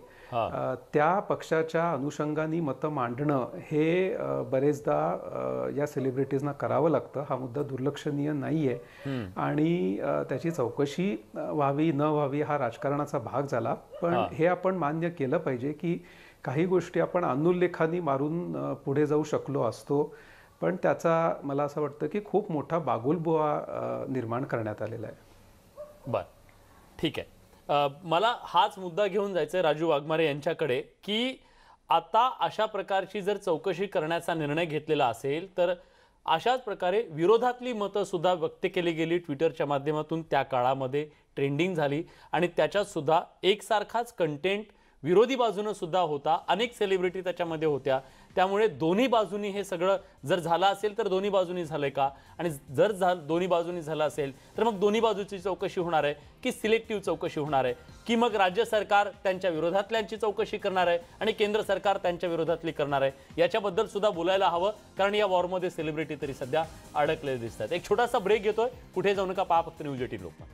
त्या पक्षाच्या अनुषंगाने मतं मांडणं हे बरेचदा या सेलिब्रिटीजना करावं लागतं. हा मुद्दा दुर्लक्षणीय नाही आहे आणि त्याची चौकशी व्हावी न व्हावी हा राजकारणाचा भाग झाला. पण हे आपण मान्य केलं पाहिजे की काही गोष्टी आपण अनुल्लेखाने मारून पुढे जाऊ शकलो असतो, पण त्याचा मला असं वाटतं की खूप मोठा बागुलबुवा निर्माण करण्यात आलेला आहे. बरं, ठीक आहे. मला हाच मुद्दा घेऊन जायचं आहे राजू वाघमारे यांच्याकडे की आता अशा प्रकारची जर चौकशी करण्याचा निर्णय घेतलेला असेल तर अशाच प्रकारे विरोधातली मतं सुद्धा व्यक्त केली गेली ट्विटरच्या माध्यमातून, त्या काळामध्ये ट्रेंडिंग झाली आणि त्याच्यात सुद्धा एकसारखाच कंटेंट विरोधी बाजूने सुद्धा होता, अनेक सेलिब्रिटी त्याच्यामध्ये होत्या. त्यामुळे दोन्ही बाजूनी हे सगळं जर झालं असेल तर दोन्ही बाजूनी झालंय का, आणि जर दोन्ही बाजूनी झालं असेल तर मग दोन्ही बाजूची चौकशी होणार आहे की सिलेक्टिव्ह चौकशी होणार आहे, की मग राज्य सरकार त्यांच्या विरोधातल्यांची चौकशी करणार आहे आणि केंद्र सरकार त्यांच्या विरोधातली करणार आहे, याच्याबद्दल सुद्धा बोलायला हवं. कारण या वॉरमध्ये सेलिब्रिटी तरी सध्या अडकलेले दिसतात. एक छोटासा ब्रेक घेतोय, कुठे जाऊ नका, पहा फक्त न्यूज 18 लोकमत.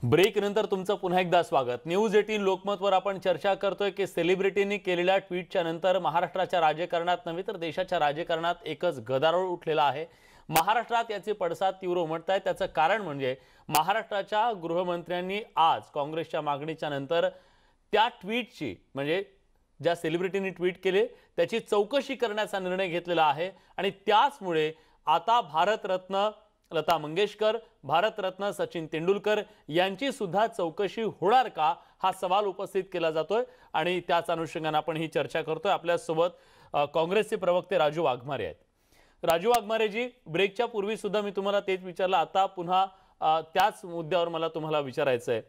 ब्रेक नंतर तुमचं पुन्हा एकदा स्वागत. न्यूज 18 लोकमतवर आपण चर्चा करतोय की सेलिब्रिटींनी केलेल्या ट्विटच्या नंतर महाराष्ट्राच्या राजकारणात नव्हे तर देशाच्या राजकारणात एकच गदारोळ उठलेला आहे. महाराष्ट्रात याचे पडसाद तीव्र उमटत आहेत. त्याचं कारण म्हणजे महाराष्ट्राच्या गृहमंत्र्यांनी आज काँग्रेसच्या मागणीच्या नंतर त्या ट्विटची, म्हणजे ज्या सेलिब्रिटींनी ट्विट केले त्याची चौकशी करण्याचा निर्णय घेतलेला आहे आणि त्याचमुळे आता भारतरत्न लता मंगेशकर, भारतरत्न सचिन तेंडुलकर यांची सुद्धा चौकशी होणार का हा सवाल उपस्थित केला जातोय आणि त्याच अनुषंगाने आपण ही चर्चा करतोय. आपल्यासोबत काँग्रेसचे प्रवक्ते राजू वाघमारे आहेत. राजू वाघमारेजी, ब्रेकच्या पूर्वी सुद्धा मी तुम्हाला तेच विचारलं, आता पुन्हा त्याच मुद्द्यावर मला तुम्हाला विचारायचं आहे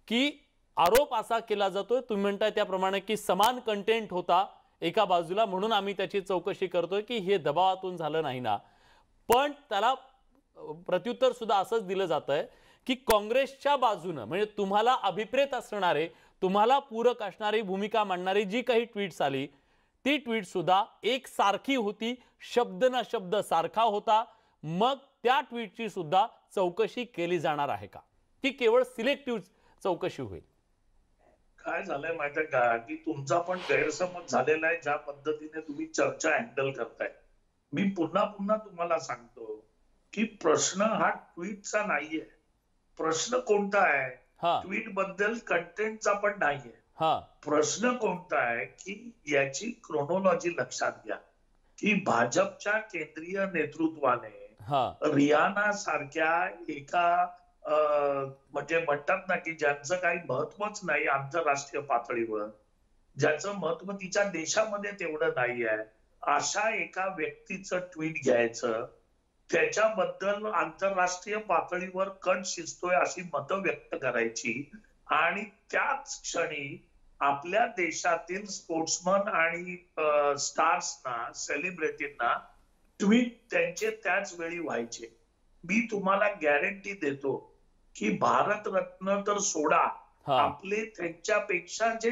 की आरोप असा केला जातोय, तुम्ही म्हणताय त्याप्रमाणे की समान कंटेंट होता एका बाजूला म्हणून आम्ही त्याची चौकशी करतोय की हे दबावातून झालं नाही ना, पण त्याला प्रत्युत्तर सुद्धा असंच दिलं जात आहे की काँग्रेसच्या बाजूने, म्हणजे तुम्हाला अभिप्रेत असणारे, तुम्हाला पूरक असणारी भूमिका मांडणारी जी काही ट्विट्स आली ती ट्विट सुद्धा एक सारखी होती, शब्द ना शब्द सारखा होता. मग त्या ट्विटची सुद्धा चौकशी केली जाणार आहे का, की केवळ सिलेक्टिव्ह चौकशी होईल? काय झालंय माहितीये का की तुमचा पण गैरसमज झालेला आहे ज्या पद्धतीने तुम्ही चर्चा हँडल करताय. मी पुन्हा पुन्हा तुम्हाला सांगतो की प्रश्न हा ट्विटचा नाहीये. प्रश्न कोणता आहे? ट्विट बद्दल कंटेंटचा पण नाहीये. प्रश्न कोणता आहे की याची क्रोनॉलॉजी लक्षात घ्या की भाजपच्या केंद्रीय नेतृत्वाने रियाना सारख्या एका म्हणजे म्हणतात ना की ज्यांचं काही महत्वच नाही आंतरराष्ट्रीय पातळीवर, ज्याचं महत्व तिच्या देशामध्ये तेवढं नाही आहे, अशा एका व्यक्तीचं ट्विट घ्यायचं, त्याच्याबद्दल आंतरराष्ट्रीय पातळीवर कट शिजतोय अशी मतं व्यक्त करायची आणि त्याच क्षणी आपल्या देशातील स्पोर्ट्समन आणि स्टार्सना, सेलिब्रिटींना ट्विट त्यांचे त्याच वेळी व्हायचे. मी तुम्हाला गॅरंटी देतो की भारतरत्न तर सोडा, आपले त्यांच्यापेक्षा जे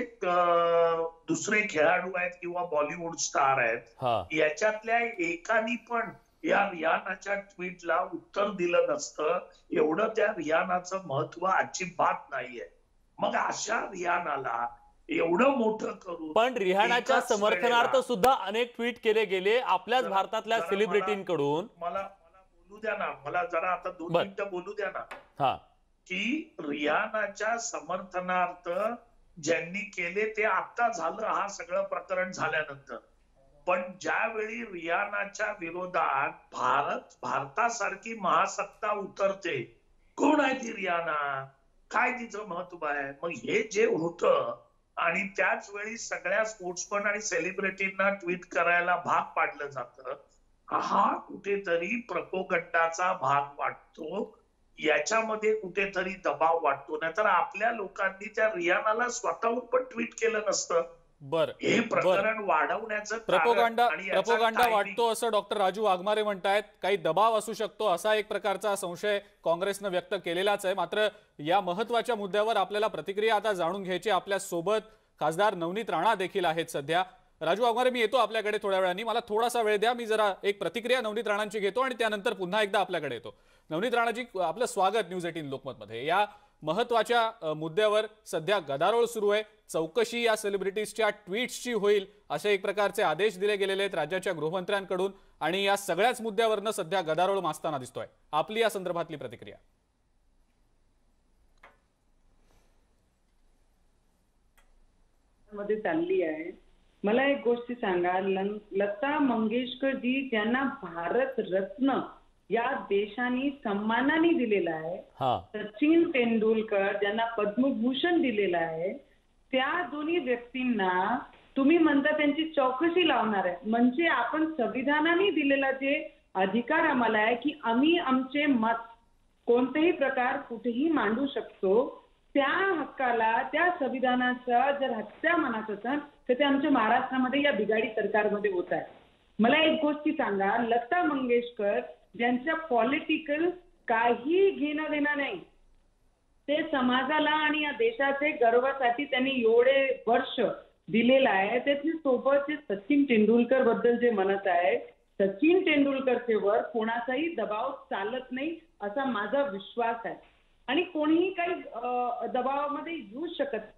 दुसरे खेळाडू आहेत किंवा बॉलिवूड स्टार आहेत याच्यातल्या एकानी पण या रियानाच्या ट्विटला उत्तर दिलं नसतं. एवढं त्या रियानाचं महत्व अजिबात नाहीये. मग अशा रियानाला एवढं मोठं करून पण रिहानाच्या समर्थनार्थ सुद्धा अनेक ट्विट केले गेले आपल्याच भारतातल्या सेलिब्रिटींकडून. मला बोलू द्या ना, मला जरा आता 2 मिनिटं बोलू द्या ना. की रियानाच्या समर्थनार्थ ज्यांनी केले ते आता झालं, हा सगळं प्रकरण झाल्यानंतर. पण ज्यावेळी रियानाच्या विरोधात भारतासारखी महासत्ता उतरते, कोण आहे ती रियाना, काय तिचं महत्व आहे, मग हे जे होतं आणि त्याच वेळी सगळ्या स्पोर्ट्समन आणि सेलिब्रिटींना ट्विट करायला भाग पाडलं जातं, हा कुठेतरी प्रोपगंडाचा भाग वाटतो. याच्यामध्ये कुठेतरी दबाव वाटतो. नाहीतर आपल्या लोकांनी त्या रियानाला स्वतःहून पण ट्विट केलं नसतं. हे प्रकरण वाढवण्याचं प्रपोगंडा वाटतो असं डॉक्टर राजू वाघमारे म्हणतायत. काही दबाव असू शकतो असा एक प्रकारचा संशय काँग्रेसनं व्यक्त केलेलाच आहे. मात्र या महत्वाच्या मुद्द्यावर आपल्याला प्रतिक्रिया आता जाणून घ्यायची. आपल्या सोबत खासदार नवनीत राणा देखील आहेत सध्या. राजू वाघमारे, मी येतो आपल्याकडे थोड्या वेळाने, मला थोडासा वेळ द्या. मी जरा एक प्रतिक्रिया नवनीत राणांची घेतो आणि त्यानंतर पुन्हा एकदा आपल्याकडे येतो. नवनीत राणाजी, आपलं स्वागत न्यूज 18 लोकमतमध्ये. या महत्वाच्या मुद्द्यावर सध्या गदारोळ सुरू आहे. चौकशी या सेलिब्रिटीजच्या ट्विट्सची होईल असे एक प्रकारचे आदेश दिले गेलेले आहेत राज्याच्या गृहमंत्र्यांकडून आणि या सगळ्याच मुद्द्यावरनं सध्या गदारोळ माजताना दिसतोय. आपली या संदर्भातली प्रतिक्रिया. मध्ये चालली आहे. मला एक गोष्ट सांगा, लता मंगेशकर जी ज्यांना भारत रत्न या देशाने सन्मानाने दिलेला आहे, सचिन तेंडुलकर ज्यांना पद्मभूषण दिलेला आहे, त्या दोन्ही व्यक्तींना तुम्ही म्हणता त्यांची चौकशी लावणार आहे. म्हणजे आपण संविधानाने दिलेला जे अधिकार आम्हाला आहे की आम्ही आमचे मत कोणतेही प्रकार कुठेही मांडू शकतो, त्या हक्काला, त्या संविधानाचा जर हत्या म्हणत असेल तर ते आमच्या महाराष्ट्रामध्ये या बिघाडी सरकारमध्ये होत आहे. मला एक गोष्टी सांगा, लता मंगेशकर ज्यांच्या पॉलिटिकल काही घेणं देणं नाही, ते समाजाला आणि या देशाचे गर्वासाठी त्यांनी एवढे वर्ष दिलेलं आहे. त्याच्या सोबत जे सचिन तेंडुलकर बद्दल जे म्हणत आहे, सचिन तेंडुलकरचे वर कोणाचाही दबाव चालत नाही असा माझा विश्वास आहे आणि कोणीही काही दबावामध्ये येऊ शकत.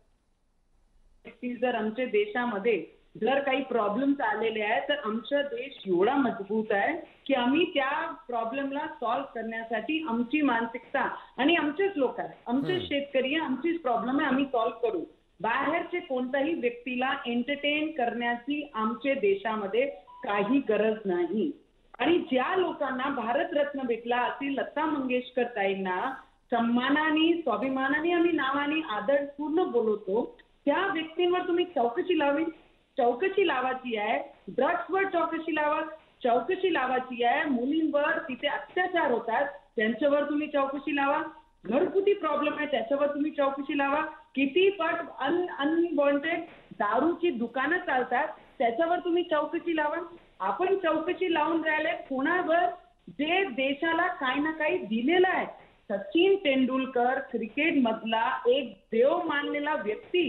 जर आमच्या देशामध्ये जर काही प्रॉब्लेम्स आलेले आहेत तर आमचा देश एवढा मजबूत आहे की आम्ही त्या प्रॉब्लेमला सॉल्व्ह करण्यासाठी आमची मानसिकता आणि आमचेच लोक आहेत, आमचे शेतकरी, आमचीच प्रॉब्लेम आहे, आम्ही सॉल्व्ह करू. बाहेरचे कोणत्याही व्यक्तीला एंटरटेन करण्याची आमच्या देशामध्ये काही गरज नाही. आणि ज्या लोकांना भारतरत्न भेटला असे लता मंगेशकर ताईंना सन्मानाने, स्वाभिमानाने आम्ही नावाने आदरपूर्ण बोलवतो, त्या व्यक्तींवर तुम्ही चौकशी लावायची आहे. ड्रग्सवर चौकशी लावायची आहे. मुलींवर तिथे अत्याचार होतात त्यांच्यावर तुम्ही चौकशी लावा. घरगुती प्रॉब्लेम आहे त्याच्यावर तुम्ही चौकशी लावा. किती पट अनवॉन्टेड दारूची दुकानं चालतात त्याच्यावर तुम्ही चौकशी लावा. आपण चौकशी लावून राहिले कोणावर जे देशाला काही ना काही दिलेलं आहे. सचिन तेंडुलकर क्रिकेट मधला एक देव मानलेला व्यक्ती,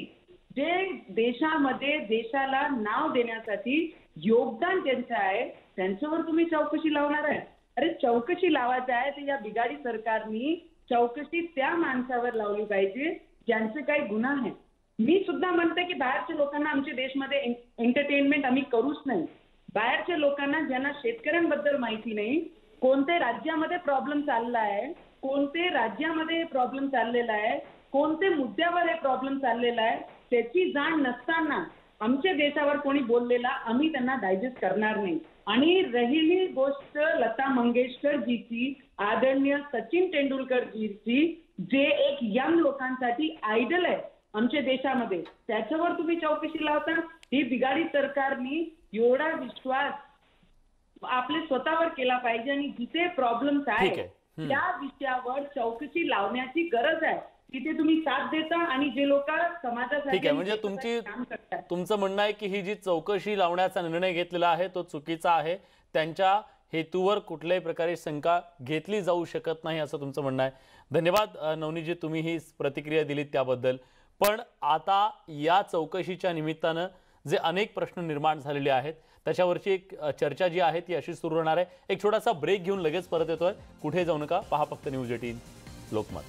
जे देशामध्ये देशाला नाव देण्यासाठी योगदान त्यांचं आहे, त्यांच्यावर तुम्ही चौकशी लावणार आहे. अरे चौकशी लावायचं आहे तर या बिघाडी सरकारनी चौकशी त्या माणसावर लावली पाहिजे ज्यांचे काही गुन्हा आहे. मी सुद्धा म्हणते की बाहेरच्या लोकांना आमच्या देशमध्ये एंटरटेनमेंट आम्ही करूच नाही. बाहेरच्या लोकांना ज्यांना शेतकऱ्यांबद्दल माहिती नाही, कोणत्या राज्यामध्ये प्रॉब्लेम चालला आहे, कोणते राज्यामध्ये प्रॉब्लेम चाललेला आहे, कोणत्या मुद्द्यावर हे प्रॉब्लेम चाललेला आहे, त्याची जाण नसताना आमच्या देशावर कोणी बोललेला आम्ही त्यांना डायजेस्ट करणार नाही. आणि राहिली गोष्ट लता मंगेशकर जीची, आदरणीय सचिन तेंडुलकर जीची, जे एक यंग लोकांसाठी आयडल आहे आमच्या देशामध्ये, त्याच्यावर तुम्ही चौकशी लावता. ही बिघाडी सरकारनी एवढा विश्वास आपले स्वतःवर केला पाहिजे आणि जिथे प्रॉब्लेम्स आहे त्या विषयावर चौकशी लावण्याची गरज आहे. तिथे तुम्ही साथ देता आणि जे लोक समाजासाठी. ठीक आहे, म्हणजे तुमचं म्हणणं आहे की ही जी चौकशी लावण्याचा निर्णय घेतलेला आहे तो चुकीचा आहे, त्यांच्या हेतूवर कुठल्याही प्रकारे शंका घेतली जाऊ शकत नाही असं तुमचं म्हणणं आहे. धन्यवाद नवनीतजी, तुम्ही ही प्रतिक्रिया दिलीत त्याबद्दल. पण आता या चौकशीच्या निमित्तानं जे अनेक प्रश्न निर्माण झालेले आहेत त्याच्यावरची एक चर्चा जी आहे ती अशी सुरू होणार आहे. एक छोटासा ब्रेक घेऊन लगेच परत येतोय. कुठे जाऊ नका, पहा फक्त न्यूज 18 लोकमत.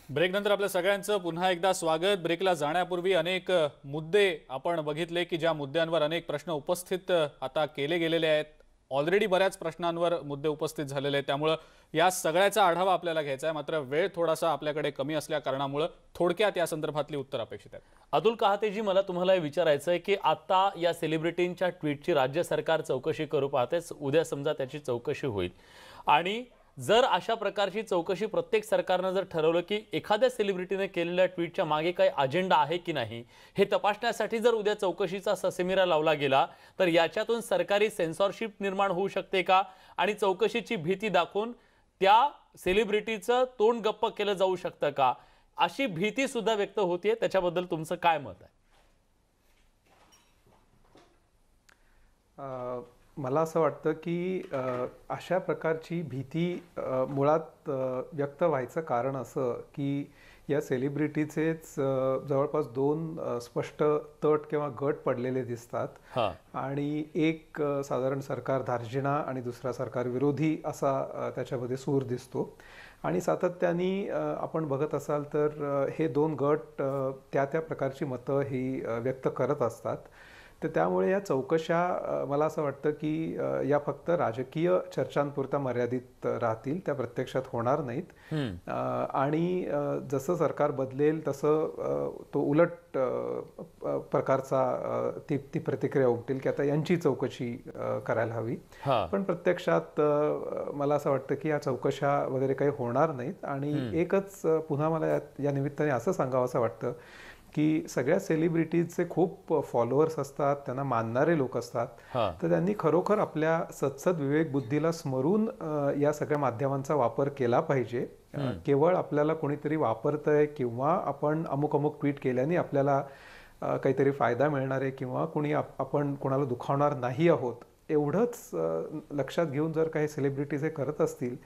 ब्रेक नंतर आपल्या सगळ्यांचं पुन्हा एकदा स्वागत. ब्रेकला जाण्यापूर्वी अनेक मुद्दे आपण बघितले की ज्या मुद्द्यांवर अनेक प्रश्न उपस्थित आता केले गेलेले आहेत. ऑलरेडी बऱ्याच प्रश्नांवर मुद्दे उपस्थित झालेले आहेत, त्यामुळे या सगळ्याचा आढावा आपल्याला घ्यायचा आहे. मात्र वेळ थोडासा आपल्याकडे कमी असल्या कारणामुळे थोडक्यात या संदर्भातली उत्तर अपेक्षित आहेत. अतुल कहातेजी, मला तुम्हाला विचारायचं आहे की आता या सेलिब्रिटींच्या ट्विटची राज्य सरकार चौकशी करू पाहतेच. उद्या समजा त्याची चौकशी होईल आणि जर अशा प्रकारची चौकशी प्रत्येक सरकारनं जर ठरवलं की एखाद्या सेलिब्रिटीने केलेल्या ट्विटच्या मागे काही अजेंडा आहे की नाही हे तपासण्यासाठी जर उद्या चौकशीचा ससेमिरा लावला गेला तर याच्यातून सरकारी सेन्सॉरशिप निर्माण होऊ शकते का? आणि चौकशीची भीती दाखवून त्या सेलिब्रिटीचं तोंड गप्प केलं जाऊ शकतं का? अशी भीती सुद्धा व्यक्त होतीये. त्याच्याबद्दल तुमचं काय मत आहे? मला असं वाटतं की अशा प्रकारची भीती मुळात व्यक्त व्हायचं कारण असं की या सेलिब्रिटीचेच जवळपास 2 स्पष्ट तट किंवा गट पडलेले दिसतात आणि एक साधारण सरकार धार्जिणा आणि दुसरा सरकार विरोधी असा त्याच्यामध्ये सूर दिसतो. आणि सातत्याने आपण बघत असाल तर हे 2 गट त्या प्रकारची मतं ही व्यक्त करत असतात. तर त्यामुळे या चौकशा मला असं वाटतं की या फक्त राजकीय चर्चांपुरता मर्यादित राहतील, त्या प्रत्यक्षात होणार नाहीत. आणि जसं सरकार बदलेल तसं तो उलट प्रकारचा ती प्रतिक्रिया उमटेल की आता यांची चौकशी करायला हवी. पण प्रत्यक्षात मला असं वाटतं की या चौकशा वगैरे काही होणार नाहीत. आणि एकच पुन्हा मला या निमित्ताने असं सांगावं असं वाटतं की सगळ्या सेलिब्रिटीजचे खूप फॉलोअर्स असतात, त्यांना मानणारे लोक असतात. तर त्यांनी खरोखर आपल्या सदसद विवेक बुद्धीला स्मरून या सगळ्या माध्यमांचा वापर केला पाहिजे. केवळ आपल्याला कोणीतरी वापरतंय किंवा आपण अमुक ट्विट केल्याने आपल्याला काहीतरी फायदा मिळणार आहे किंवा आपण कोणाला दुखावणार नाही आहोत एवढंच लक्षात घेऊन जर काही सेलिब्रिटीज हे करत असतील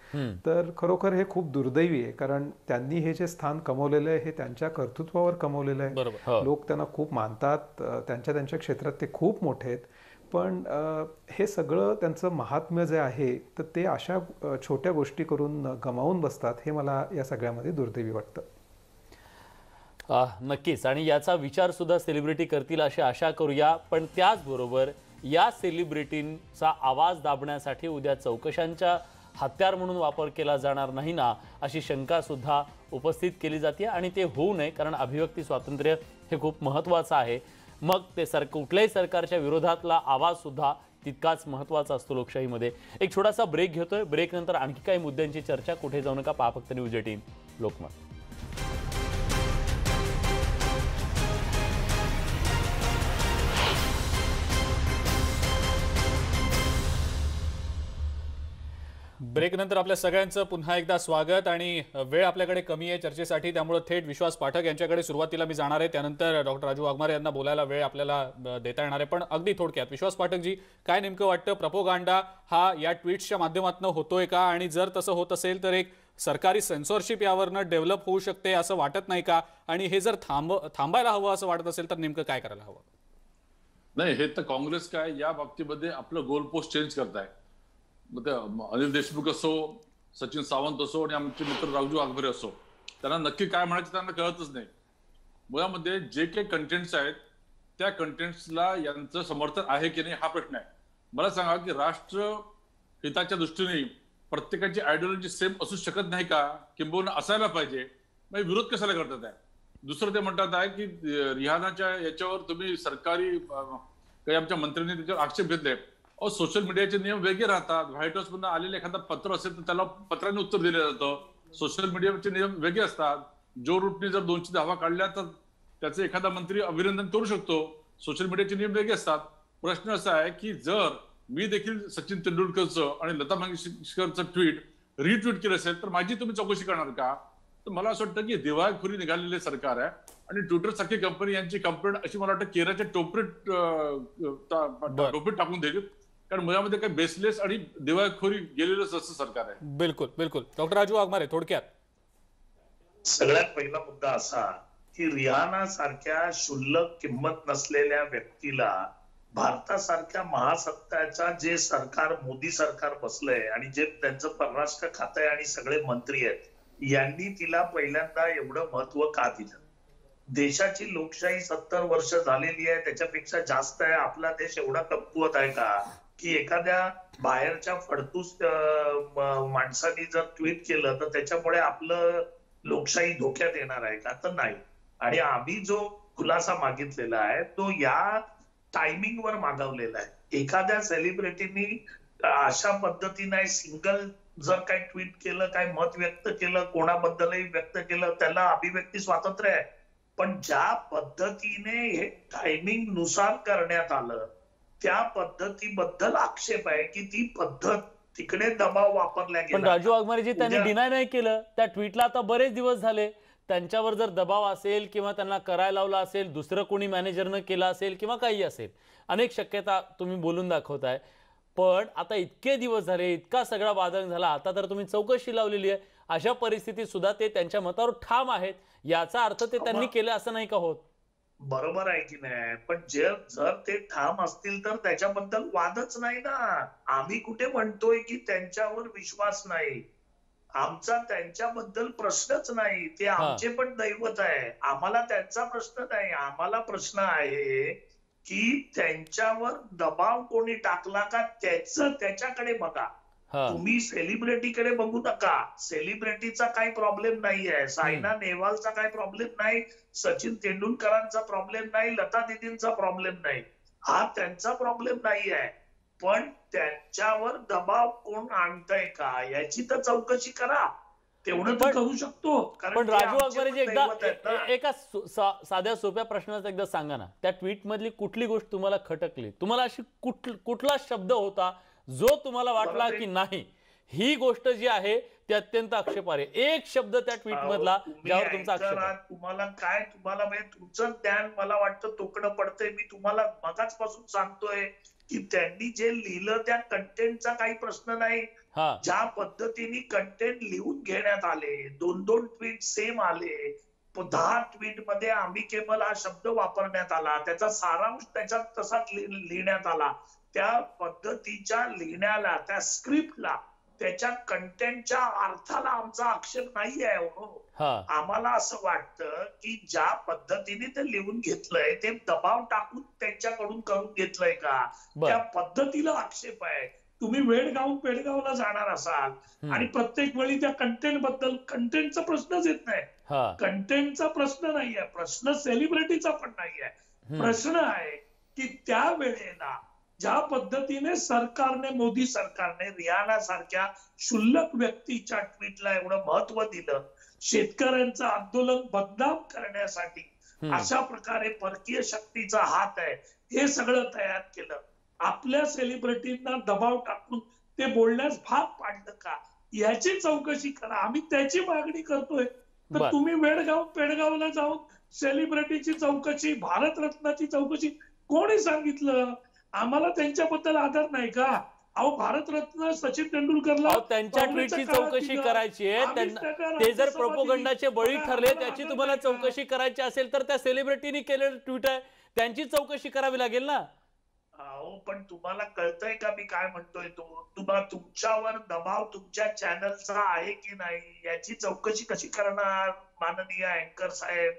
तर खरोखर हे खूप दुर्दैवी आहे. कारण त्यांनी हे जे स्थान कमवलेलं आहे हे त्यांच्या कर्तृत्वावर कमवलेलं आहे. लोक त्यांना खूप मानतात, त्यांच्या क्षेत्रात ते खूप मोठे आहेत. पण हे सगळं त्यांचं महात्म्य जे आहे तर ते अशा छोट्या गोष्टी करून गमावून बसतात. हे मला या सगळ्यामध्ये दुर्दैवी वाटतं. नक्कीच, आणि याचा विचार सुद्धा सेलिब्रिटी करतील अशी आशा करूया. पण त्याचबरोबर या सेलिब्रिटींचा आवाज दाबण्यासाठी उद्या चौकशांच्या हत्यार म्हणून वापर केला जाणार नाही ना, अशी शंका सुद्धा उपस्थित केली जाते. आणि ते होऊ नये, कारण अभिव्यक्ती स्वातंत्र्य हे खूप महत्त्वाचं आहे. मग ते कुठल्याही सरकारच्या विरोधातला आवाज सुद्धा तितकाच महत्त्वाचा असतो लोकशाहीमध्ये. एक छोटासा ब्रेक घेतोय. ब्रेक नंतर आणखी काही मुद्द्यांची चर्चा. कुठे जाऊ नका, पहा फक्त न्यूज 18 लोकमत. ब्रेक नंतर आपल्या सगळ्यांचं पुन्हा एकदा स्वागत. आणि वेळ आपल्याकडे कमी आहे चर्चेसाठी, त्यामुळे थेट विश्वास पाठक यांच्याकडे सुरुवातीला मी जाणार आहे. त्यानंतर डॉक्टर राजू वाघमारे यांना बोलायला वेळ आपल्याला देता येणार आहे. पण अगदी थोडक्यात विश्वास पाठकजी, काय नेमकं वाटतं, प्रपोगांडा हा या ट्विट्सच्या माध्यमातून होतोय का? आणि जर तसं होत असेल तर एक सरकारी सेन्सॉरशिप यावरनं डेव्हलप होऊ शकते असं वाटत नाही का? आणि हे जर थांबायला हवं असं वाटत असेल तर नेमकं काय करायला हवं? नाही, हे तर काँग्रेस काय या बाबतीमध्ये आपलं गोल पोस्ट चेंज करताय. मग ते अनिल देशमुख असो, सचिन सावंत असो आणि आमचे मित्र राजू वाघमारे असो, त्यांना नक्की काय म्हणायचं त्यांना कळतच नाही. मुळामध्ये जे काही कंटेंट्स आहेत त्या कंटेंट्सला यांचं समर्थन आहे की नाही हा प्रश्न आहे. मला सांगा की राष्ट्र हिताच्या दृष्टीने प्रत्येकाची आयडिओलॉजी सेम असू शकत नाही का? किंबहुना असायला पाहिजे. मग विरोध कशाला करतात आहे? दुसरं ते म्हणतात आहे की रिहानाच्या याच्यावर तुम्ही सरकारी काही आमच्या मंत्र्यांनी त्याच्यावर आक्षेप घेतले. सोशल मीडियाचे नियम वेगळे राहतात. व्हाईट हाऊस मधून आलेलं एखादा पत्र असेल तर त्याला पत्राने उत्तर दिलं जातं. सोशल मीडियाचे नियम वेगळे असतात. जो रूटने जर 200 धावा काढल्या तर त्याचे एखादा मंत्री अभिनंदन करू शकतो. सोशल मीडियाचे नियम वेगळे असतात. प्रश्न असा आहे की जर मी देखील सचिन तेंडुलकरचं आणि लता मंगेशकरचं ट्विट रिट्विट केलं असेल तर माझी तुम्ही चौकशी करणार का? तर मला असं वाटतं की दिवाळखोरी निघालेले सरकार आहे आणि ट्विटर सारखी कंपनी यांची कंप्लेंट अशी मला वाटतं केरळच्या टोपरीत टाकून द्यायची, कारण मुळामध्ये काही बेसलेस आणि दिवाळखोरी गेलेलंच असं सरकार आहे. बिलकुल बिलकुल. डॉक्टर राजू वाघमारे, थोडक्यात. सगळ्यात पहिला मुद्दा असा की रिहाना सारख्या क्षुल्लक किंमत नसलेल्या व्यक्तीला भारतासारख्या महासत्ताच्या जे सरकार, मोदी सरकार बसलंय आणि जे त्यांचं परराष्ट्र खातं आहे आणि सगळे मंत्री आहेत, यांनी तिला पहिल्यांदा एवढं महत्व का दिलं? देशाची लोकशाही 70 वर्ष झालेली आहे, त्याच्यापेक्षा जास्त आहे. आपला देश एवढा कमकुवत आहे का की एखाद्या बाहेरच्या फडतूस माणसाने जर ट्विट केलं तर त्याच्यामुळे आपलं लोकशाही धोक्यात येणार आहे का? तर नाही. आणि आम्ही जो खुलासा मागितलेला आहे तो या टायमिंगवर मागवलेला आहे. एखाद्या सेलिब्रिटीनी अशा पद्धतीने सिंगल जर काही ट्विट केलं, काही मत व्यक्त केलं, कोणाबद्दलही व्यक्त केलं, त्याला अभिव्यक्ती स्वातंत्र्य आहे. पण ज्या पद्धतीने हे टायमिंग नुसार करण्यात आलं त्या पद्धतीबद्दल आक्षेप आहे की ती पद्धत तिकडे दबाव वापरला गेला. पण राजू वाघमारेजी, त्यांनी डिनाय नाही केलं त्या ट्विटला. आता बरेच दिवस झाले. त्यांच्यावर जर दबाव असेल किंवा त्यांना करायला लावला असेल, दुसरं कोणी मॅनेजरनं केलं असेल किंवा काही असेल, अनेक शक्यता तुम्ही बोलून दाखवताय. पण आता इतके दिवस झाले, इतका सगळा वादंग झाला, आता तर तुम्ही चौकशी लावलेली आहे. अशा परिस्थितीत सुद्धा ते त्यांच्या मतावर ठाम आहेत. याचा अर्थ ते त्यांनी केलं असं नाही का होत? बरोबर आहे की नाही? पण जर ते ठाम असतील तर त्याच्याबद्दल वादच नाही ना. आम्ही कुठे म्हणतोय की त्यांच्यावर विश्वास नाही. आमचा त्यांच्याबद्दल प्रश्नच नाही. ते आमचे पण दैवत आहे. आम्हाला त्यांचा प्रश्न नाही. आम्हाला प्रश्न आहे की त्यांच्यावर दबाव कोणी टाकला का त्याच्याकडे बघा. तुम्ही सेलिब्रिटीकडे बघू नका. सेलिब्रिटीचा काही प्रॉब्लेम नाहीये. सायना नेहवालचा काही प्रॉब्लेम नाही, सचिन तेंडुलकरांचा प्रॉब्लेम नाही, लता दीदींचा प्रॉब्लेम नाही. हा त्यांचा प्रॉब्लेम नाही आहे. पण त्यांच्यावर दबाव कोण आणतंय का याची तर चौकशी करा. तेवढं तर करू शकतो. पण राजू वाघमारेजी, एकदा एका साध्या सोप्या प्रश्नाचा एकदा सांगा ना, त्या ट्विट मधली कुठली गोष्ट तुम्हाला खटकली? तुम्हाला अशी कुठला शब्द होता जो तुम्हाला वाटला की नाही, ही गोष्ट जी आहे ती अत्यंत आक्षेपार्ह आहे? एक शब्द त्या ट्विट मधला ज्यावर तुमचा आक्षेप आहे. तुम्हाला तुमचं ज्ञान मला वाटतं तोकडं पडतंय. मी तुम्हाला मगाचपासून सांगतोय की त्यांनी जे लिहिलं त्या कंटेंटचा काही प्रश्न नाही. ज्या पद्धतीने कंटेंट लिहून घेण्यात आले, 2-2 ट्विट सेम आले, 10 ट्विट मध्ये अमिकेबल हा शब्द वापरण्यात आला, त्याचा सारांश त्याच्यात तसाच लिहिण्यात आला. त्या पद्धतीच्या लिहिण्याला, त्या स्क्रिप्टला, त्याच्या कंटेंटच्या अर्थाला आमचा आक्षेप नाही आहे. आम्हाला असं वाटतं की ज्या पद्धतीने ते लिहून घेतलंय ते दबाव टाकून त्यांच्याकडून करून घेतलंय का, त्या पद्धतीला आक्षेप आहे. तुम्ही वेळगाव पेडगावला जाणार असाल आणि प्रत्येक वेळी त्या कंटेंटचा प्रश्नच येत नाही. कंटेंटचा प्रश्न नाहीये, प्रश्न सेलिब्रिटीचा पण नाहीये. प्रश्न आहे की त्या वेळेला ज्या पद्धतीने मोदी सरकारने रिहाना सारख्या क्षुल्लक व्यक्तीच्या ट्विटला एवढं महत्व दिलं, शेतकऱ्यांचं आंदोलन बदनाम करण्यासाठी अशा प्रकारे परकीय शक्तीचा हात आहे, हे सगळं तयार केलं. आपल्या सेलिब्रिटींना दबाव टाकून ते बोलण्यास भाग पाडलं का याची चौकशी करा. आम्ही त्याची मागणी करतोय. तर तुम्ही वेळगाव पेडगावला जाऊन सेलिब्रिटीची चौकशी, भारतरत्नाची चौकशी कोणी सांगितलं? आम्हाला त्यांच्याबद्दल आदर नाही का? अहो, भारतरत्न सचिन तेंडुलकरला त्यांच्या ट्विटची चौकशी करायची आहे. ते जर प्रोपोगंडाचे बळी ठरले त्याची तुम्हाला चौकशी करायची असेल तर त्या सेलिब्रिटीनी केलेलं ट्विट आहे त्यांची चौकशी करावी लागेल ना. अहो, पण तुम्हाला कळतंय का मी काय म्हणतोय? तुम्हाला तुमच्यावर दबाव तुमच्या चॅनलचा आहे की नाही याची चौकशी कशी करणार माननीय अँकर साहेब?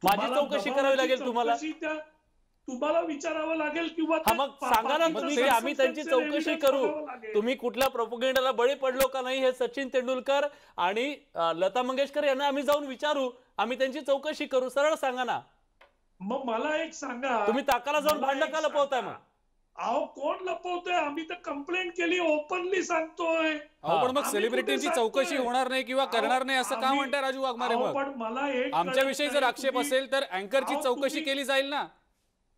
माझी चौकशी करावी लागेल तुम्हाला विचारावं लागेल किंवा मग सांगा ना तुम्ही की आम्ही त्यांची चौकशी करू. तुम्ही कुठल्या प्रोपोगंडाला बळी पडलो का नाही हे सचिन तेंडुलकर आणि लता मंगेशकर यांना आम्ही जाऊन विचारू, आम्ही त्यांची चौकशी करू. सरळ सांगा ना. मग मला एक सांगा, तुम्ही ताकाला जाऊन भांडण का लपवताय? मग अहो, कोण लपवतोय? आम्ही तर कंप्लेंट केली, ओपनली सांगतोय. पण मग सेलिब्रिटीची चौकशी होणार नाही किंवा करणार नाही असं का म्हणताय राजू वाघमारे? पण मला एक आमच्याविषयी जर आक्षेप असेल तर अँकरची चौकशी केली जाईल ना.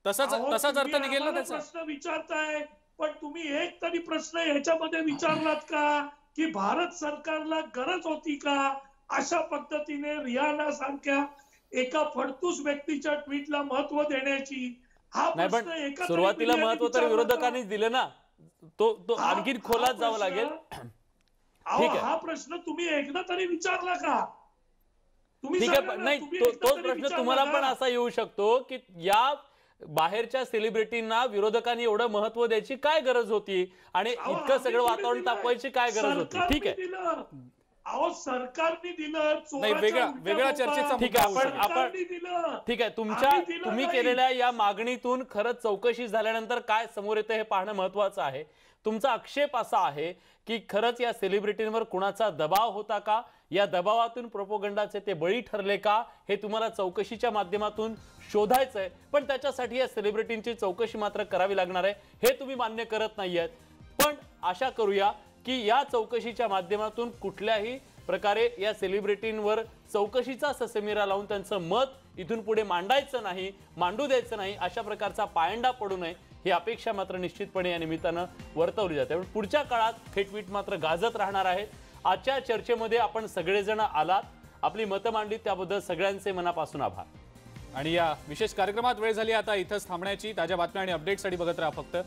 तसाच अर्थ निघेल ना त्याचा. प्रश्न विचारताय, पण तुम्ही एक तरी प्रश्न ह्याच्यामध्ये विचारलात का की भारत सरकारला गरज होती का अशा पद्धतीने रिहाना सारख्या एका फडतूस व्यक्तीच्या ट्विटला महत्व देण्याची? हा नाही, प्रश्न पण एका सुरुवातीला तरी महत्व तर विचारला विरोधकांनीच दिलं ना. तो आणखी खोलात जावं लागेल. ठीक आहे. हा प्रश्न तुम्ही एकदा तरी विचारला का? तुम्ही ठीक सांगा आहे. ना, नाही, तुम्ही तोच एकदा तरी प्रश्न विचारला तुम्हाला का? पण असा येऊ शकतो की या बाहेरच्या सेलिब्रिटींना विरोधकांनी एवढं महत्व द्यायची काय गरज होती आणि इतकं सगळं वातावरण तापवायची काय गरज होती? ठीक आहे. सरकारने दिलं. नाही, वेगळ्या चर्चेचा ठीक आहे. आपण ठीक आहे. तुम्ही केलेल्या या मागणीतून खरंच चौकशी झाल्यानंतर काय समोर येतं हे पाहणं महत्वाचं आहे. तुमचा आक्षेप असा आहे की खरंच या सेलिब्रिटींवर कुणाचा दबाव होता का, या दबावातून प्रोपोगंडाचे ते बळी ठरले का, हे तुम्हाला चौकशीच्या माध्यमातून शोधायचंय. पण त्याच्यासाठी या सेलिब्रिटींची चौकशी मात्र करावी लागणार आहे, हे तुम्ही मान्य करत नाहीयेत. पण आशा करूया की या चौकशीच्या माध्यमातून कुठल्याही प्रकारे या सेलिब्रिटींवर चौकशीचा ससेमिरा लावून त्यांचं मत इथून पुढे मांडायचं नाही, मांडू द्यायचं नाही, अशा प्रकारचा पायंडा पडू नये ही अपेक्षा मात्र निश्चितपणे या निमित्तानं वर्तवली जाते. पण पुढच्या काळात हे ट्विट मात्र गाजत राहणार आहेत. आजच्या चर्चेमध्ये आपण सगळेजण आलात, आपली मतं मांडली, त्याबद्दल सगळ्यांचे मनापासून आभार. आणि या विशेष कार्यक्रमात वेळ झाली आता इथंच थांबण्याची. ताज्या बातम्या आणि अपडेटसाठी बघत राहा फक्त